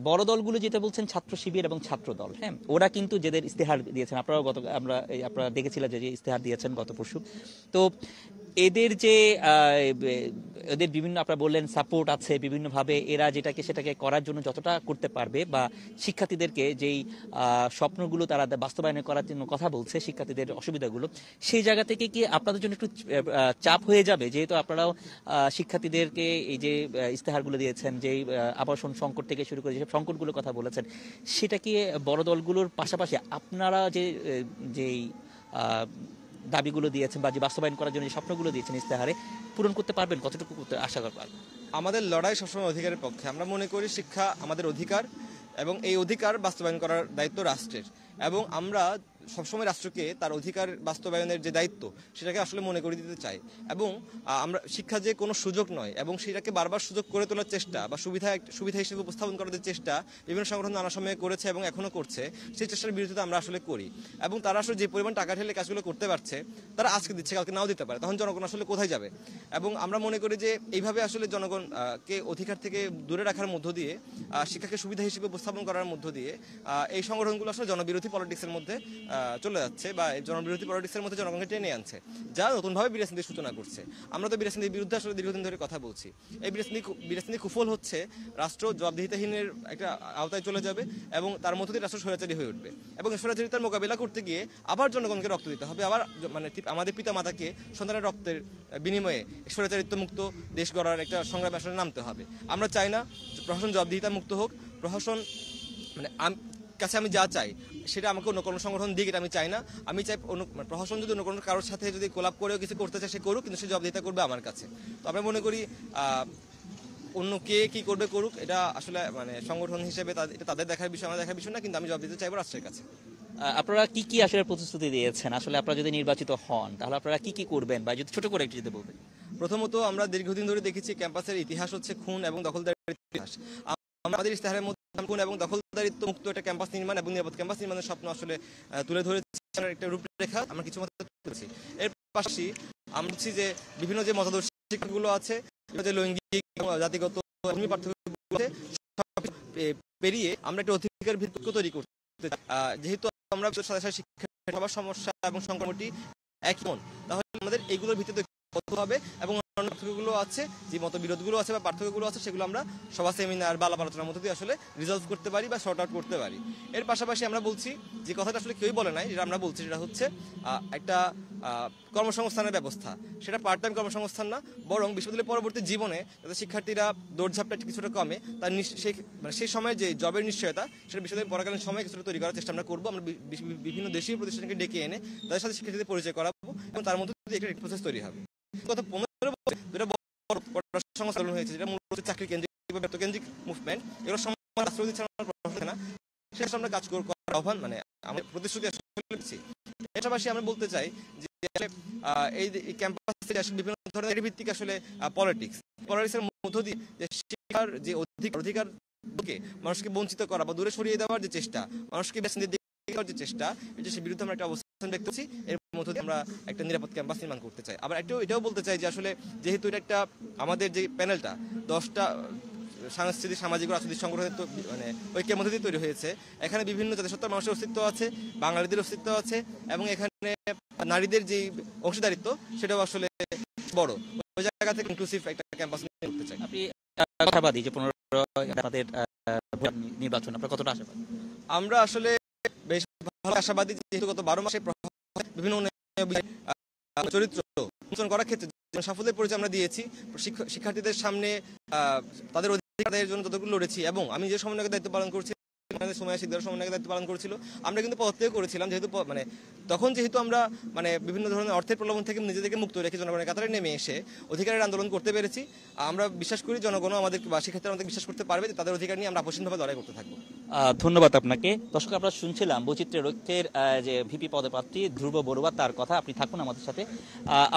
বড় দলগুলো যেটা বলছেন ছাত্র শিবির এবং ছাত্র দল, হ্যাঁ, ওরা কিন্তু যাদের ইস্তেহার দিয়েছেন, আপনারা দেখেছিলেন যে ইস্তেহার দিয়েছেন গত পরশু, তো এদের যে এদের বিভিন্ন আপনারা বললেন সাপোর্ট আছে বিভিন্নভাবে, এরা সেটাকে করার জন্য যতটা করতে পারবে বা শিক্ষার্থীদেরকে যেই স্বপ্নগুলো তারা বাস্তবায়ন করার জন্য কথা বলছে, শিক্ষার্থীদের অসুবিধাগুলো, সেই জায়গা থেকে কি আপনাদের জন্য একটু চাপ হয়ে যাবে? যেহেতু আপনারাও শিক্ষার্থীদেরকে এই যে ইস্তেহারগুলো দিয়েছেন, যেই আবাসন সংকট থেকে শুরু করে যেসব সংকটগুলোর কথা বলেছেন, সেটা কি বড় দলগুলোর পাশাপাশি আপনারা যেই দাবিগুলো দিয়েছেন বা যে বাস্তবায়ন করার জন্য যে স্বপ্নগুলো দিয়েছেন ইস্তেহারে, পূরণ করতে পারবেন? কতটুকু করতে আশা করবেন? আমাদের লড়াই সবসময় অধিকারের পক্ষে। আমরা মনে করি শিক্ষা আমাদের অধিকার এবং এই অধিকার বাস্তবায়ন করার দায়িত্ব রাষ্ট্রের, এবং আমরা সবসময় রাষ্ট্রকে তার অধিকার বাস্তবায়নের যে দায়িত্ব সেটাকে আসলে মনে করে দিতে চাই। এবং আমরা শিক্ষা যে কোনো সুযোগ নয় এবং সেটাকে বারবার সুযোগ করে তোলার চেষ্টা বা সুবিধা হিসেবে উপস্থাপন করার যে চেষ্টা বিভিন্ন সংগঠন নানা সময়ে করেছে এবং এখনো করছে, সেই চেষ্টার বিরুদ্ধে আমরা আসলে করি। এবং তারা আসলে যে পরিমাণ টাকা ঢেলে কাজগুলো করতে পারছে, তারা আজকে দিচ্ছে কালকে নাও দিতে পারে, তখন জনগণ আসলে কোথায় যাবে? এবং আমরা মনে করি যে এইভাবে আসলে জনগণকে অধিকার থেকে দূরে রাখার মধ্য দিয়ে, শিক্ষাকে সুবিধা হিসেবে উপস্থাপন করার মধ্য দিয়ে এই সংগঠনগুলো আসলে জনবিরোধী পলিটিক্সের মধ্যে চলে যাচ্ছে বা জনবিরোধী পলিটিক্সের মধ্যে জনগণকে টেনে আনছে, যা নতুনভাবে বিরাজনীতির সূচনা করছে। আমরা তো বিরাজনীতির বিরুদ্ধে আসলে দীর্ঘদিন ধরে কথা বলছি। এই বিরাজনীতি কুফল হচ্ছে রাষ্ট্র জবাবদিহিতাহীনের একটা আওতায় চলে যাবে এবং তার মধ্য দিয়ে রাষ্ট্র স্বৈরাচারী হয়ে উঠবে এবং স্বৈরাচারিতার মোকাবিলা করতে গিয়ে আবার জনগণকে রক্ত দিতে হবে, আবার মানে আমাদের পিতা মাতাকে সন্তানের রক্তের বিনিময়ে স্বৈরাচারিত্ব মুক্ত দেশ গড়ার একটা সংগ্রামে আসলে নামতে হবে। আমরা চাই না প্রশাসন জবাবদিহিতা মুক্ত হোক, প্রশাসন মানে কাছে আমি যা চাই সেটা আমাকে অন্য কোনো সংগঠন দিক, এটা আমি চাই না। আমি চাই প্রশাসন যদি অন্য কোনো কারোর সাথে যদি কোলাপ করেও কিছু করতে চায় সে করুক, কিন্তু সে জবাবদিহিতা করবে আমার কাছে। তো আমরা মনে করি অন্য কে কি করবে করুক, এটা আসলে মানে সংগঠন হিসেবে এটা তাদের দেখার বিষয়, আমার দেখার বিষয় না, কিন্তু আমি জবাব দিতে চাইবো রাষ্ট্রের কাছে। আপনারা কি কি আসলে প্রতিশ্রুতি দিয়েছেন? আসলে আপনারা যদি নির্বাচিত হন তাহলে আপনারা কি কি করবেন, বা যদি ছোট করে একটু যদি বলবেন। প্রথমত আমরা দীর্ঘদিন ধরে দেখেছি ক্যাম্পাসের ইতিহাস হচ্ছে খুন এবং দখলদারিত্বের ইতিহাস। আমাদের ইশতেহারের মধ্যে খুন এবং দখলদারিত্ব মুক্ত একটা ক্যাম্পাস নির্মাণ এবং নিরাপদ ক্যাম্পাস নির্মাণের স্বপ্ন আসলে তুলে ধরেছি, একটা রূপরেখা আমরা কিছু মতো তুলেছি। এর পাশাপাশি আমরা দেখছি যে বিভিন্ন যে মতাদর্শ শিক্ষাগুলো আছে, যে লৈঙ্গিক এবং জাতিগত পার্থক্য পেরিয়ে আমরা একটা অধিকার ভিত্তিক তৈরি করতে যেহেতু আমরা শিক্ষা সবার সমস্যা এবং সংকটটি একই মন, তাহলে আমাদের এইগুলোর ভিত্তিতে হবে এবং অন্যান্য পার্থক্যগুলো আছে, যে মতবিরোধগুলো আছে বা পার্থক্যগুলো আছে, সেগুলো আমরা সভা সেমিনার বা আলাপ আলোচনার মধ্যে দিয়ে আসলে রিজলভ করতে পারি বা শর্ট আউট করতে পারি। এর পাশাপাশি আমরা বলছি যে কথাটা আসলে কেউই বলে নাই, যেটা আমরা বলছি সেটা হচ্ছে একটা কর্মসংস্থানের ব্যবস্থা। সেটা পার্ট টাইম কর্মসংস্থান না, বরং বিশ্ববিদ্যালয়ের পরবর্তী জীবনে যাতে শিক্ষার্থীরা দৌড়ঝাপটা কিছুটা কমে, তার সেই সময় যে জবের নিশ্চয়তা সেটা বিশ্ববিদ্যালয় পড়াকালীন সময় কিছুটা তৈরি করার চেষ্টা আমরা করবো। আমরা বিভিন্ন দেশীয় প্রতিষ্ঠানকে ডেকে এনে তাদের সাথে শিক্ষার্থীদের পরিচয় করাবো এবং তার মধ্যে একটা প্রসেস তৈরি হবে। গত 15 বছর যেটা সংস্করণ হয়েছে, যেটা মূলত চাকরি কেন্দ্রিক বা বেতন কেন্দ্রিক মুভমেন্ট, এগুলো সমাজ আশ্রয় দিচ্ছে না, সেটা আমরা কাজ করার আহ্বান মানে আমরা প্রতিশ্রুতি আসলে দিচ্ছি। এর পাশাপাশি আমরা বলতে চাই যে এই ক্যাম্পাসে আসলে বিভিন্ন ধরনের ভিত্তিক আসলে পলিটিক্সের মধ্য দিয়ে যে শিক্ষার যে অধিকারকে মানুষকে বঞ্চিত করা বা দূরে সরিয়ে দেওয়ার যে চেষ্টা, মানুষকে ব্যক্তিদের দিকে দেওয়ার যে চেষ্টা, এটার বিরুদ্ধে আমরা একটা অবস্থান ব্যক্ত করছি। এর মধ্য দিয়ে আমরা একটা নিরাপদ ক্যাম্পাস নির্মাণ করতে চাই। আবার এটাও বলতে চাই যে আসলে যেহেতু এটা একটা আমাদের যে প্যানেলটা 10টা সাংস্কৃতিক, সামাজিক ও রাজনৈতিক সংগঠনের মানে ঐক্যের মধ্যে দিয়ে তৈরি হয়েছে, এখানে বিভিন্ন জাতিসত্তার মানুষের অস্তিত্ব আছে, বাঙালিদের অস্তিত্ব আছে এবং এখানে নারীদের যে অংশীদারিত্ব সেটাও আসলে বড়। ওই জায়গা থেকে ইনক্লুসিভ একটা ক্যাম্পাস করতে চাই। আপনি আশাবাদী যে 15 আমাদের নির্বাচন আপনারা কতটা আশাবাদী? আমরা আসলে বেশ ভালো আশাবাদী, যেহেতু গত 12 মাসে বিভিন্ন চরিত্র উন্মোচন করার ক্ষেত্রে সাফল্যের পরিচয় আমরা দিয়েছি। শিক্ষার্থীদের সামনে তাদের অধিকারের জন্য যতগুলো লড়েছি এবং আমি যে সমন্বয়কের দায়িত্ব পালন করছি, সময় শিক্ষার সমন্বয়কের দায়িত্ব পালন করেছিল, আমরা কিন্তু পদত্যাগ করেছিলাম, যেহেতু মানে তখন যেহেতু আমরা মানে বিভিন্ন ধরনের অর্থের প্রলোভন থেকে নিজেদেরকে মুক্ত রেখে জনগণের কাতারে নেমে এসে অধিকারের আন্দোলন করতে পেরেছি। আমরা বিশ্বাস করি জনগণও আমাদের বা শিক্ষার্থীরা আমাদের বিশ্বাস করতে পারবে যে তাদের অধিকার নিয়ে আমরা আপোষহীনভাবে লড়াই করতে থাকবো। ধন্যবাদ আপনাকে। দর্শক, আমরা শুনছিলাম বৈচিত্র্যের ঐক্যের যে ভিপি পদপ্রার্থী ধ্রুব বড়ুয়া, তার কথা। আপনি থাকুন আমাদের সাথে,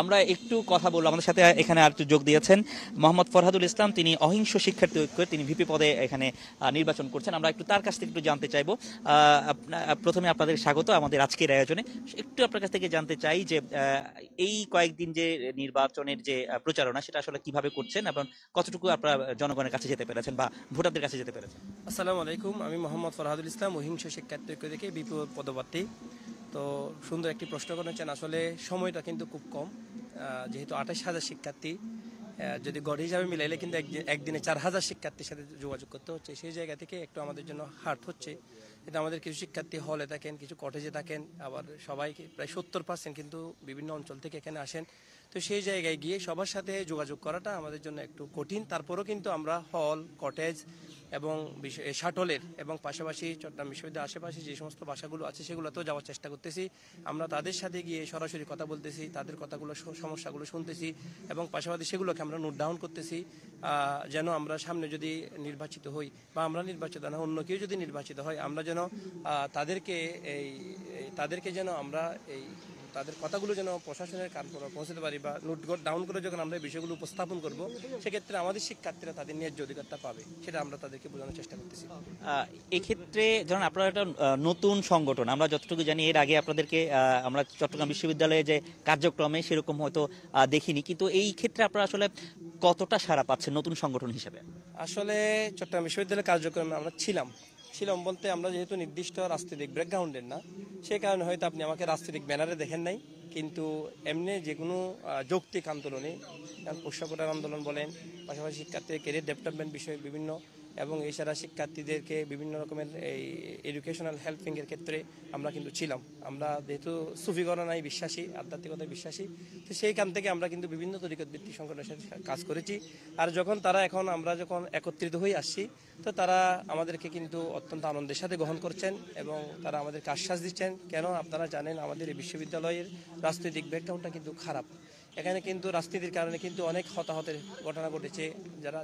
আমরা একটু কথা বলবো। আমাদের সাথে এখানে আর একটু যোগ দিয়েছেন মোহাম্মদ ফরহাদুল ইসলাম, তিনি অহিংস শিক্ষার্থী ঐক্যের তিনি ভিপি পদে এখানে নির্বাচন করছেন। আমরা একটু তার কাছ থেকে একটু জানতে চাইবো। প্রথমে আপনাদের স্বাগত আমাদের আজকের আয়োজনে। একটু আপনার কাছ থেকে জানতে চাই যে এই কয়েকদিন যে নির্বাচনের যে প্রচারণা, সেটা আসলে কিভাবে করছেন এবং কতটুকু আপনারা জনগণের কাছে যেতে পেরেছেন বা ভোটারদের কাছে যেতে পেরেছেন? আসসালামু আলাইকুম, আমি মোহাম্মদ ফরহাদুল ইসলাম, অহিংস শিক্ষার্থী ঐক্য থেকে বিপি পদপ্রার্থী। তো সুন্দর একটি প্রশ্ন করেছেন। আসলে সময়টা কিন্তু খুব কম, যেহেতু 28,000 শিক্ষার্থী, যদি গড় হিসাবে মিলাইলে কিন্তু একদিনে 4,000 শিক্ষার্থীর সাথে যোগাযোগ করতে হচ্ছে। সেই জায়গা থেকে একটু আমাদের জন্য হার্ড হচ্ছে। কিন্তু আমাদের কিছু শিক্ষার্থী হলে থাকেন, কিছু কটেজে থাকেন, আবার সবাই প্রায় 70% কিন্তু বিভিন্ন অঞ্চল থেকে এখানে আসেন। তো সেই জায়গায় গিয়ে সবার সাথে যোগাযোগ করাটা আমাদের জন্য একটু কঠিন। তারপরেও কিন্তু আমরা হল, কটেজ এবং শাটলের এবং পাশাপাশি চট্টগ্রাম বিশ্ববিদ্যালয়ের আশেপাশে যে সমস্ত বাসাগুলো আছে সেগুলোতেও যাওয়ার চেষ্টা করতেছি। আমরা তাদের সাথে গিয়ে সরাসরি কথা বলতেছি, তাদের কথাগুলো, সমস্যাগুলো শুনতেছি এবং পাশাপাশি সেগুলোকে আমরা নোট ডাউন করতেছি, যেন আমরা সামনে যদি নির্বাচিত হই বা আমরা নির্বাচিত না, অন্য কেউ যদি নির্বাচিত হয়, আমরা যেন তাদেরকে যেন আমরা তাদের কথাগুলো যেন প্রশাসনের কান পৌঁছতে পারি বা নোট ডাউন করে যখন আমরা বিষয়গুলো উপস্থাপন করব, সেক্ষেত্রে আমাদের শিক্ষার্থীরা তাদের ন্যায্য অধিকারটা পাবে, সেটা আমরা তাদেরকে বোঝানোর চেষ্টা করতেছি। এক্ষেত্রে ধরুন আপনারা একটা নতুন সংগঠন, আমরা যতটুকু জানি এর আগে আপনাদেরকে আমরা চট্টগ্রাম বিশ্ববিদ্যালয়ে যে কার্যক্রমে সেরকম হয়তো দেখিনি, কিন্তু এই ক্ষেত্রে আপনারা আসলে কতটা সাড়া পাচ্ছেন নতুন সংগঠন হিসেবে? আসলে চট্টগ্রাম বিশ্ববিদ্যালয়ের কার্যক্রমে আমরা ছিলাম বলতে, আমরা যেহেতু নির্দিষ্ট রাজনৈতিক ব্যাকগ্রাউন্ডের না, সে কারণে হয়তো আপনি আমাকে রাজনৈতিক ব্যানারে দেখেন নাই, কিন্তু এমনি যে কোনো যৌক্তিক আন্দোলনে, পোশাক কোটার আন্দোলন বলেন, পাশাপাশি শিক্ষার্থীদের ক্যারিয়ার ডেভেলপমেন্ট বিষয়ে বিভিন্ন এবং এছাড়া শিক্ষার্থীদেরকে বিভিন্ন রকমের এই এডুকেশনাল হেল্পিংয়ের ক্ষেত্রে আমরা কিন্তু ছিলাম। আমরা যেহেতু সুফি গণনায় বিশ্বাসী, আধ্যাত্মিকতায় বিশ্বাসী, তো সেইখান থেকে আমরা কিন্তু বিভিন্ন তরিকত ভিত্তিক সংগঠনের সাথে কাজ করেছি। আর যখন আমরা যখন একত্রিত হয়ে আসছি, তো তারা আমাদেরকে কিন্তু অত্যন্ত আনন্দের সাথে গ্রহণ করছেন এবং তারা আমাদেরকে আশ্বাস দিচ্ছেন। কেন আপনারা জানেন আমাদের এই বিশ্ববিদ্যালয়ের রাজনৈতিক ব্যাকগ্রাউন্ডটা কিন্তু খারাপ। এখানে কিন্তু রাজনীতির কারণে কিন্তু অনেক হতাহতের ঘটনা ঘটেছে,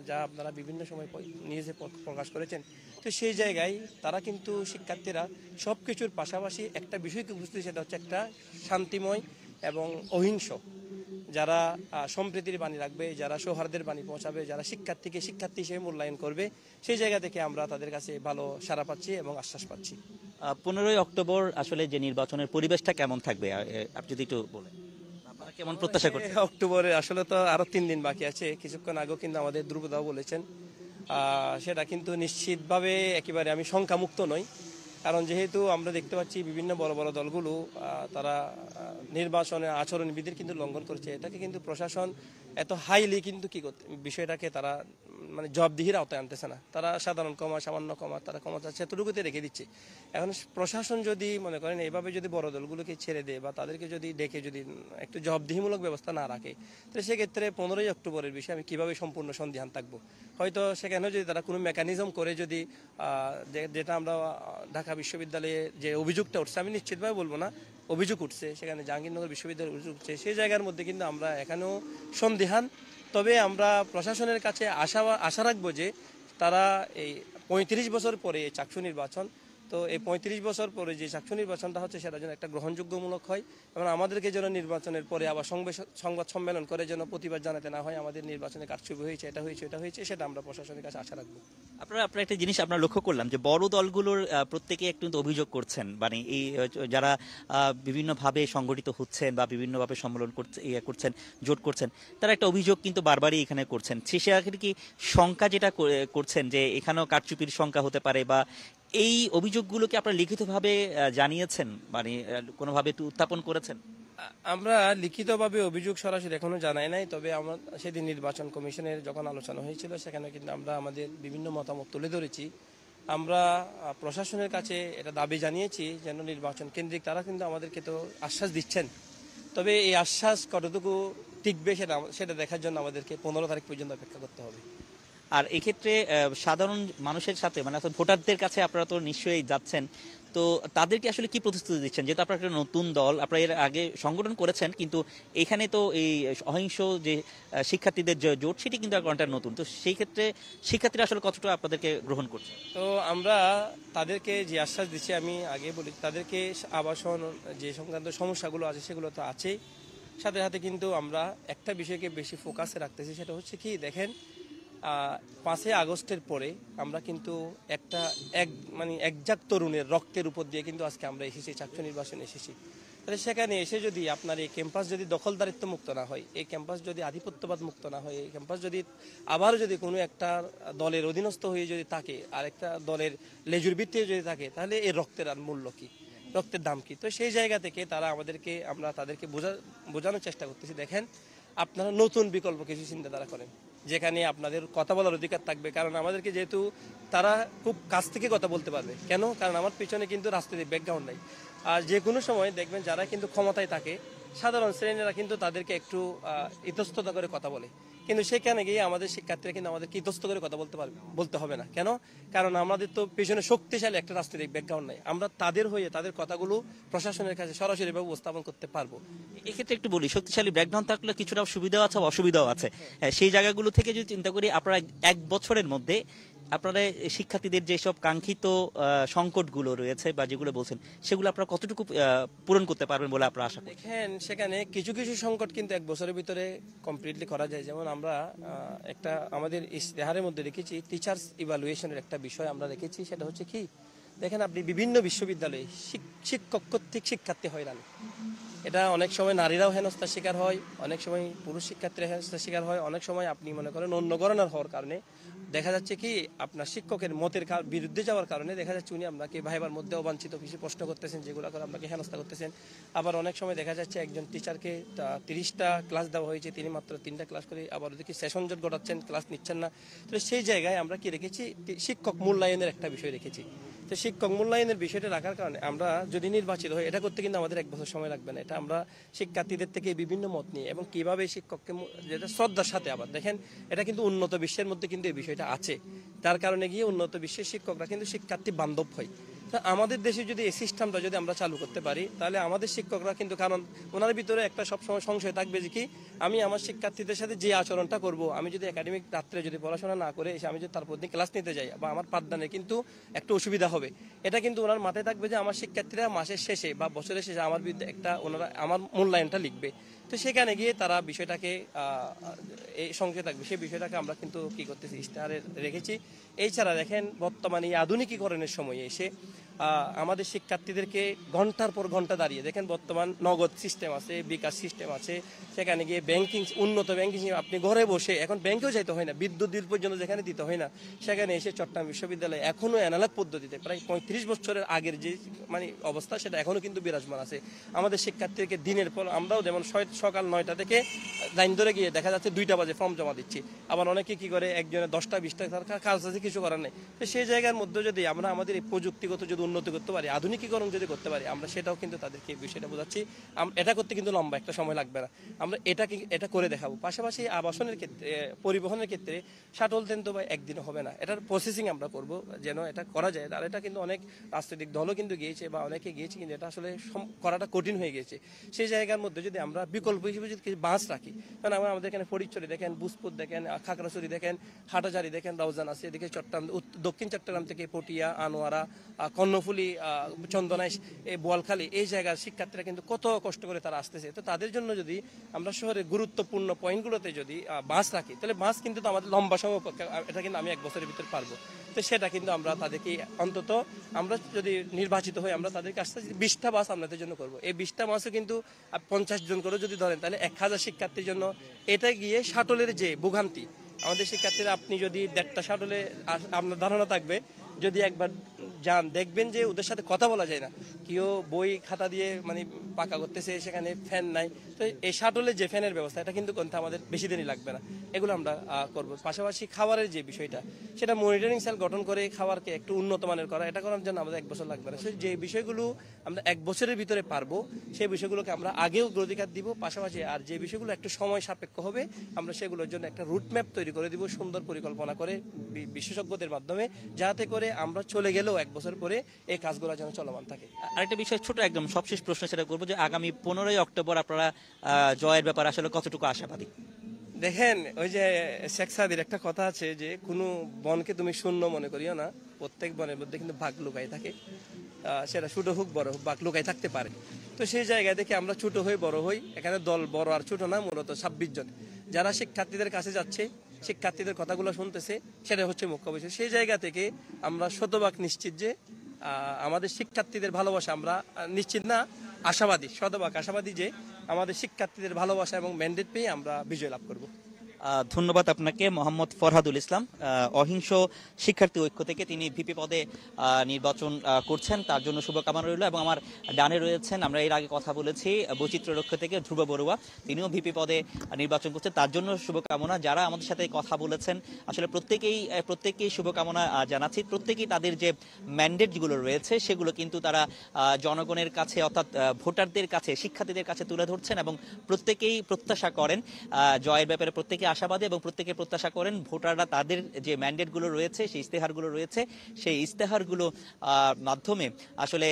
যা আপনারা বিভিন্ন সময় নিউজে প্রকাশ করেছেন। তো সেই জায়গায় তারা কিন্তু শিক্ষার্থীরা সব কিছুর পাশাপাশি একটা বিষয়কে বুঝতে, সেটা হচ্ছে একটা শান্তিময় এবং অহিংস, যারা সম্প্রীতির বাণী রাখবে, যারা সৌহার্দের বাণী পৌঁছাবে, যারা শিক্ষার্থীকে শিক্ষার্থী হিসেবে মূল্যায়ন করবে, সেই জায়গা থেকে আমরা তাদের কাছে ভালো সাড়া পাচ্ছি এবং আশ্বাস পাচ্ছি। 15ই অক্টোবর আসলে যে নির্বাচনের পরিবেশটা কেমন থাকবে আপনি যদি একটু বলেন, আপনারা কেমন প্রত্যাশা করছেন? অক্টোবরে আসলে তো আরো 3 দিন বাকি আছে। কিছুক্ষণ আগেও কিন্তু আমাদের ধ্রুবদাও বলেছেন, সেটা কিন্তু নিশ্চিতভাবে একেবারে আমি শঙ্কামুক্ত নই। কারণ যেহেতু আমরা দেখতে পাচ্ছি বিভিন্ন বড় বড় দলগুলো তারা নির্বাচনের আচরণবিধির কিন্তু লঙ্ঘন করছে। এটাকে কিন্তু প্রশাসন এত হাইলি কিন্তু বিষয়টাকে তারা মানে জবাবদিহির আওতায় আনতেছে না। তারা সাধারণ সামান্য তারা ক্ষমতা সেতটুকুতে রেখে দিচ্ছে। এখন প্রশাসন যদি মনে করেন এভাবে যদি বড় দলগুলোকে ছেড়ে দেয় বা তাদেরকে যদি ডেকে যদি একটু জবাবদিহিমূলক ব্যবস্থা না রাখে, তাহলে সেক্ষেত্রে 15ই অক্টোবরের বিষয়ে আমি কিভাবে সম্পূর্ণ সন্দিহান থাকবো। হয়তো সেখানেও যদি তারা কোনো মেকানিজম করে যদি যেটা আমরা ঢাকা বিশ্ববিদ্যালয়ে যে অভিযোগটা উঠছে, আমি নিশ্চিতভাবে বলবো না অভিযোগ উঠছে, সেখানে জাহাঙ্গীরনগর বিশ্ববিদ্যালয়ের অভিযোগ উঠছে, সেই জায়গার মধ্যে কিন্তু আমরা এখানেও সন্দিহান। তবে আমরা প্রশাসনের কাছে আশা রাখবো যে তারা এই 35 বছর পরে এই চাকসু নির্বাচন, তো এই 35 বছর পরে যে চাকসু নির্বাচনটা হচ্ছে সেটা যেন একটা গ্রহণযোগ্যমূলক হয় এবং আমাদেরকে যেন নির্বাচনের পরে আবার সংবাদ সম্মেলন করে যেন প্রতিবাদ জানাতে না হয় আমাদের নির্বাচনে কারচুপি হয়েছে, এটা হয়েছে, সেটা আমরা প্রশাসনের কাছে আশা রাখবো। আপনার একটা জিনিস আমরা লক্ষ্য করলাম যে বড় দলগুলোর প্রত্যেকে একটু অভিযোগ করছেন, মানে এই যারা বিভিন্নভাবে সংগঠিত হচ্ছেন বা বিভিন্নভাবে সম্মেলন করছেন, জোট করছেন, তারা একটা অভিযোগ কিন্তু বারবারই এখানে করছেন। সে আখের কি শঙ্কা যেটা করছেন যে এখানেও কারচুপির শঙ্কা হতে পারে, বা এই অভিযোগগুলোকে আপনারা লিখিতভাবে জানিয়েছেন, মানে কোনোভাবে একটু উত্থাপন করেছেন? আমরা লিখিতভাবে অভিযোগ সরাসরি এখনো জানাই নাই। তবে আমরা সেদিন নির্বাচন কমিশনের যখন আলোচনা হয়েছিল সেখানে কিন্তু আমরা আমাদের বিভিন্ন মতামত তুলে ধরেছি। আমরা প্রশাসনের কাছে এটা দাবি জানিয়েছি যেন নির্বাচন কেন্দ্রিক, তারা কিন্তু আমাদেরকে তো আশ্বাস দিচ্ছেন। তবে এই আশ্বাস কতটুকু টিকবে সেটা দেখার জন্য আমাদেরকে 15 তারিখ পর্যন্ত অপেক্ষা করতে হবে। আর এক্ষেত্রে সাধারণ মানুষের সাথে, মানে ভোটারদের কাছে আপনারা তো নিশ্চয়ই যাচ্ছেন, তো তাদেরকে আসলে কি প্রতিশ্রুতি দিচ্ছেন? যেহেতু আপনারা একটা নতুন দল, আপনারা এর আগে সংগঠন করেছেন, কিন্তু এখানে তো এই অহিংস যে শিক্ষার্থীদের যে জোট, সেটি কিন্তু একটা নতুন, তো সেই ক্ষেত্রে শিক্ষার্থীরা আসলে কতটা আপনাদেরকে গ্রহণ করছে? তো আমরা তাদেরকে যে আশ্বাস দিচ্ছি, আমি আগে বলি, তাদেরকে আবাসন যে সংক্রান্ত সমস্যাগুলো আছে সেগুলো তো আছেই, সাথে সাথে কিন্তু আমরা একটা বিষয়কে বেশি ফোকাসে রাখতেছি, সেটা হচ্ছে কি দেখেন, 5ই আগস্টের পরে আমরা কিন্তু মানে একজাক তরুণের রক্তের উপর দিয়ে কিন্তু আজকে আমরা এসেছি, চাকসু নির্বাচনে এসেছি। তাহলে সেখানে এসে যদি আপনার এই ক্যাম্পাস যদি দখলদারিত্ব মুক্ত না হয়, এই ক্যাম্পাস যদি আধিপত্যবাদ মুক্ত না হয়, এই ক্যাম্পাস যদি আবার যদি কোনো একটা দলের অধীনস্থ হয়ে যদি থাকে, আর একটা দলের লেজুর ভিত্তিতে যদি থাকে, তাহলে এই রক্তের আর মূল্য কি, রক্তের দাম কি? তো সেই জায়গা থেকে আমরা তাদেরকে বোঝানোর চেষ্টা করতেছি, দেখেন আপনারা নতুন বিকল্প কিছু চিন্তাধারা করেন, যেখানে আপনাদের কথা বলার অধিকার থাকবে। কারণ আমাদেরকে যেহেতু তারা খুব কাছ থেকে কথা বলতে পারবে, কেন? কারণ আমার পিছনে কিন্তু রাজনৈতিক ব্যাকগ্রাউন্ড নাই। আর যে কোনো সময় দেখবেন যারা কিন্তু ক্ষমতায় থাকে, সাধারণ শ্রেণীরা কিন্তু তাদেরকে একটু ইতস্ততা করে কথা বলে, কিন্তু সেখানে গিয়ে আমাদের শিক্ষার্থীরা কিন্তু আমাদেরকে ইতস্ত করে কথা বলতে হবে না। কেন? কারণ আমাদের তো পেছনে শক্তিশালী একটা রাজনৈতিক ব্যাকগ্রাউন্ড নাই। আমরা তাদের কথাগুলো প্রশাসনের কাছে সরাসরিভাবে উপস্থাপন করতে পারবো। এক্ষেত্রে একটু বলি, শক্তিশালী ব্যাকগ্রাউন্ড থাকলে কিছুটা সুবিধাও আছে, অসুবিধাও আছে। সেই জায়গাগুলো থেকে যদি চিন্তা করি, আপনারা 1 বছরের মধ্যে আপনারা শিক্ষার্থীদের যেসব কাঙ্ক্ষিত সংকটগুলো রয়েছে বা যেগুলো বলছেন, সেগুলো আপনারা কতটুকু পূরণ করতে পারবেন বলে আপনারা আশা করেন? দেখেন, সেখানে কিছু কিছু সংকট কিন্তু 1 বছরের ভিতরে কমপ্লিটলি করা যায়। যেমন আমরা আমাদের ইশতেহারের মধ্যে রেখেছি টিচার্স ইভালুয়েশনের একটা বিষয় আমরা রেখেছি, সেটা হচ্ছে কি দেখেন আপনি বিভিন্ন বিশ্ববিদ্যালয়ে শিক্ষক কর্তৃক শিক্ষার্থী হয়রানি, এটা অনেক সময় নারীরাও হেনস্থার শিকার হয়, অনেক সময় পুরুষ শিক্ষার্থীরা হেনস্থার শিকার হয়, অনেক সময় আপনি মনে করেন অন্য গণনার হওয়ার কারণে দেখা যাচ্ছে কি আপনার শিক্ষকের মতের বিরুদ্ধে যাওয়ার কারণে দেখা যাচ্ছে উনি আপনাকে ভাইবার মধ্যে অবাঞ্ছিত কিছু প্রশ্ন করতেছেন, যেগুলো করে আপনাকে হেনস্থা করতেছেন। আবার অনেক সময় দেখা যাচ্ছে একজন টিচারকে 30টা ক্লাস দেওয়া হয়েছে, তিনি মাত্র 3টা ক্লাস করে আবার ওদেরকে সেশন জট ঘটাচ্ছেন, ক্লাস নিচ্ছেন না। তো সেই জায়গায় আমরা কি রেখেছি, শিক্ষক মূল্যায়নের একটা বিষয় রেখেছি। তো শিক্ষক মূল্যায়নের বিষয়টা রাখার কারণে আমরা যদি নির্বাচিত হই, এটা করতে কিন্তু আমাদের 1 বছর সময় লাগবে না। এটা আমরা শিক্ষার্থীদের থেকে বিভিন্ন মত নিয়ে এবং কিভাবে শিক্ষককে যেটা শ্রদ্ধার সাথে, আবার দেখেন এটা কিন্তু উন্নত বিশ্বের মধ্যে কিন্তু এই বিষয়টা আছে, তার কারণে গিয়ে উন্নত বিশ্বের শিক্ষকরা কিন্তু শিক্ষার্থী বান্ধব হয়। তো আমাদের দেশে যদি এই সিস্টেমটা যদি আমরা চালু করতে পারি, তাহলে আমাদের শিক্ষকরা কিন্তু, কারণ ওনার ভিতরে একটা সবসময় সংশয় থাকবে যে কি আমি আমার শিক্ষার্থীদের সাথে যে আচরণটা করব, আমি যদি একাডেমিক রাত্রে যদি পড়াশোনা না করে এসে আমি যদি তারপর দিন ক্লাস নিতে যাই বা আমার পাঠদানে কিন্তু একটু অসুবিধা হবে, এটা কিন্তু ওনার মাথায় থাকবে যে আমার শিক্ষার্থীরা মাসের শেষে বা বছরের শেষে আমার বিরুদ্ধে একটা ওনারা আমার মূল্যায়নটা লিখবে। তো সেখানে গিয়ে তারা বিষয়টাকে এই সংশয় থাকবে, সেই বিষয়টাকে আমরা কিন্তু কি করতেছি, ইশতেহারে রেখেছি। এছাড়া দেখেন বর্তমানে এই আধুনিকীকরণের সময়ে এসে আমাদের শিক্ষার্থীদেরকে ঘন্টার পর ঘন্টা দাঁড়িয়ে, দেখেন বর্তমান নগদ সিস্টেম আছে, বিকাশ সিস্টেম আছে, সেখানে গিয়ে ব্যাংকিং, উন্নত ব্যাংকিং, আপনি ঘরে বসে এখন ব্যাংকেও যাইতে হয় না, বিদ্যুৎ বিল পর্যন্ত যেখানে দিতে হয় না, সেখানে এসে চট্টগ্রাম বিশ্ববিদ্যালয়ে এখনো অ্যানালগ পদ্ধতিতে প্রায় 35 বছরের আগের যে মানে অবস্থা, সেটা এখনো কিন্তু বিরাজমান আছে। আমাদের শিক্ষার্থীদেরকে দিনের পর আমরাও যেমন সকাল 9টা থেকে লাইন ধরে গিয়ে দেখা যাচ্ছে 2টা বাজে ফর্ম জমা দিচ্ছি, আবার অনেকে কি করে একজনের 10টা 20টা কাজ আছে, কিছু করার নেই। তো সেই জায়গার মধ্যে যদি আমরা আমাদের এই প্রযুক্তিগত যদি উন্নতি করতে পারি, আধুনিকীকরণ যদি করতে পারি, আমরা সেটাও কিন্তু তাদেরকে বিষয়টা বোঝাচ্ছি। এটা করতে কিন্তু লম্বা একটা সময় লাগবে না, আমরা এটা করে দেখাবো। পাশাপাশি আবাসনের ক্ষেত্রে, পরিবহনের ক্ষেত্রে শাটল ট্রেন তো ভাই একদিনে হবে না, এটার প্রসেসিং আমরা করব যেন এটা করা যায়। আর এটা কিন্তু অনেক রাজনৈতিক দলও কিন্তু গিয়েছে বা অনেকে গিয়েছে, কিন্তু এটা আসলে করাটা কঠিন হয়ে গেছে। সেই জায়গার মধ্যে যদি আমরা বিকল্প হিসেবে যদি কিছু বাস রাখি, কারণ আমাদের এখানে ফরিদচুরি দেখেন, বুসপুর দেখেন, খাগড়াছড়ি দেখেন, হাটাজারি দেখেন, রাউজান আছে, এদিকে চট্টগ্রাম, দক্ষিণ চট্টগ্রাম থেকে পটিয়া, আনোয়ারা, কর্ণফুলী, চন্দনাইশ, এই বোয়ালখালী, এই জায়গার শিক্ষার্থীরা কিন্তু কত কষ্ট করে তারা আসতেছে। তো তাদের জন্য যদি আমরা শহরের গুরুত্বপূর্ণ পয়েন্টগুলোতে যদি বাস রাখি, তাহলে বাস কিন্তু আমাদের লম্বা সময়, এটা কিন্তু আমি 1 বছরের ভিতরে পারবো। তো সেটা কিন্তু আমরা তাদেরকে অন্তত, আমরা যদি নির্বাচিত হই, আমরা তাদেরকে আসতে 20টা বাস আপনাদের জন্য করবো। এই 20টা বাসও কিন্তু 50 জন করে যদি ধরেন, তাহলে 1000 শিক্ষার্থীর জন্য। এটা গিয়ে শাটলের যে ভোগান্তি, আমাদের শিক্ষার্থীরা, আপনি যদি 1.5টা শাটলে, আপনার ধারণা থাকবে যদি একবার যান, দেখবেন যে ওদের সাথে কথা বলা যায় না, কেউ বই খাতা দিয়ে মানে পাকা করতেছে, সেখানে ফ্যান নাই। তো এই শাটলের যে ফ্যানের ব্যবস্থা, এটা কিন্তু করতে আমাদের বেশি দিনই লাগবে না, এগুলো আমরা করব। পাশাপাশি খাবারের যে বিষয়টা, সেটা মনিটরিং সেল গঠন করে খাবারকে একটু উন্নত মানের করা, এটা করার জন্য আমাদের 1 বছর লাগবে না। যে বিষয়গুলো আমরা 1 বছরের ভিতরে পারবো, সেই বিষয়গুলোকে আমরা আগেও অগ্রাধিকার দিব। পাশাপাশি আর যে বিষয়গুলো একটু সময় সাপেক্ষ হবে, আমরা সেগুলোর জন্য একটা রুট ম্যাপ তৈরি করে দিব, সুন্দর পরিকল্পনা করে বিশেষজ্ঞদের মাধ্যমে, যাতে করে আমরা চলে গেলেও 1 বছর পরে এই কাজগুলো যেন চলমান থাকে। আরেকটা বিষয়, ছোট একদম সবশেষ প্রশ্ন সেটা করবো যে আগামী 15ই অক্টোবর আপনারা জয়ের ব্যাপারে আসলে কতটুকু আশাবাদী? দেখেন, ওই যে শেখ সাদির একটা কথা আছে যে কোনো বনকে তুমি শূন্য মনে করিও না, প্রত্যেক বনের মধ্যে কিন্তু বাঘ লুকাই থাকে, সেটা ছোট হোক বড় হোক, বাঘ লুকাই থাকতে পারে। তো সেই জায়গায় দেখে আমরা ছোট হই বড় হই, এখানে দল বড় আর ছোট না, মূলত 26 জন যারা শিক্ষার্থীদের কাছে যাচ্ছে, শিক্ষার্থীদের কথাগুলো শুনতেছে, সেটা হচ্ছে মুখ্য বিষয়। সেই জায়গা থেকে আমরা শতভাগ নিশ্চিত যে আমাদের শিক্ষার্থীদের ভালোবাসা, আমরা নিশ্চিত না, আশাবাদী, শতভাগ আশাবাদী যে আমাদের শিক্ষার্থীদের ভালোবাসা এবং ম্যান্ডেট পেয়ে আমরা বিজয় লাভ করব। ধন্যবাদ আপনাকে, মোহাম্মদ ফরহাদুল ইসলাম, অহিংস শিক্ষার্থী ঐক্য থেকে তিনি ভিপি পদে নির্বাচন করছেন, তার জন্য শুভকামনা রইল। এবং আমার ডানে রয়েছেন, আমরা এর আগে কথা বলেছি, বৈচিত্র্য রক্ষা থেকে ধ্রুব বড়ুয়া, তিনিও ভিপি পদে নির্বাচন করছেন, তার জন্য শুভকামনা। যারা আমাদের সাথে কথা বলেছেন, আসলে প্রত্যেকেই শুভকামনা জানাচ্ছি। প্রত্যেকেই তাদের যে ম্যান্ডেটগুলো রয়েছে, সেগুলো কিন্তু তারা জনগণের কাছে, অর্থাৎ ভোটারদের কাছে, শিক্ষার্থীদের কাছে তুলে ধরছেন এবং প্রত্যেকেই প্রত্যাশা করেন জয়ের ব্যাপারে, প্রত্যেকে আশাবাদী এবং প্রত্যেকে প্রত্যাশা করেন ভোটাররা তাদের যে ম্যান্ডেটগুলো রয়েছে, সেই ইস্তেহারগুলো রয়েছে, সেই ইস্তেহারগুলো মাধ্যমে আসলে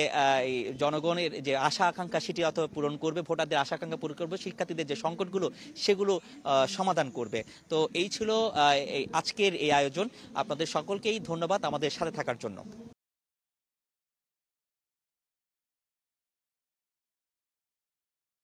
জনগণের যে আশা আকাঙ্ক্ষা, সেটি অথবা পূরণ করবে, ভোটারদের আশা আকাঙ্ক্ষা পূরণ করবে, শিক্ষার্থীদের যে সংকটগুলো সেগুলো সমাধান করবে। তো এই ছিল আজকের এই আয়োজন। আপনাদের সকলকেই ধন্যবাদ আমাদের সাথে থাকার জন্য।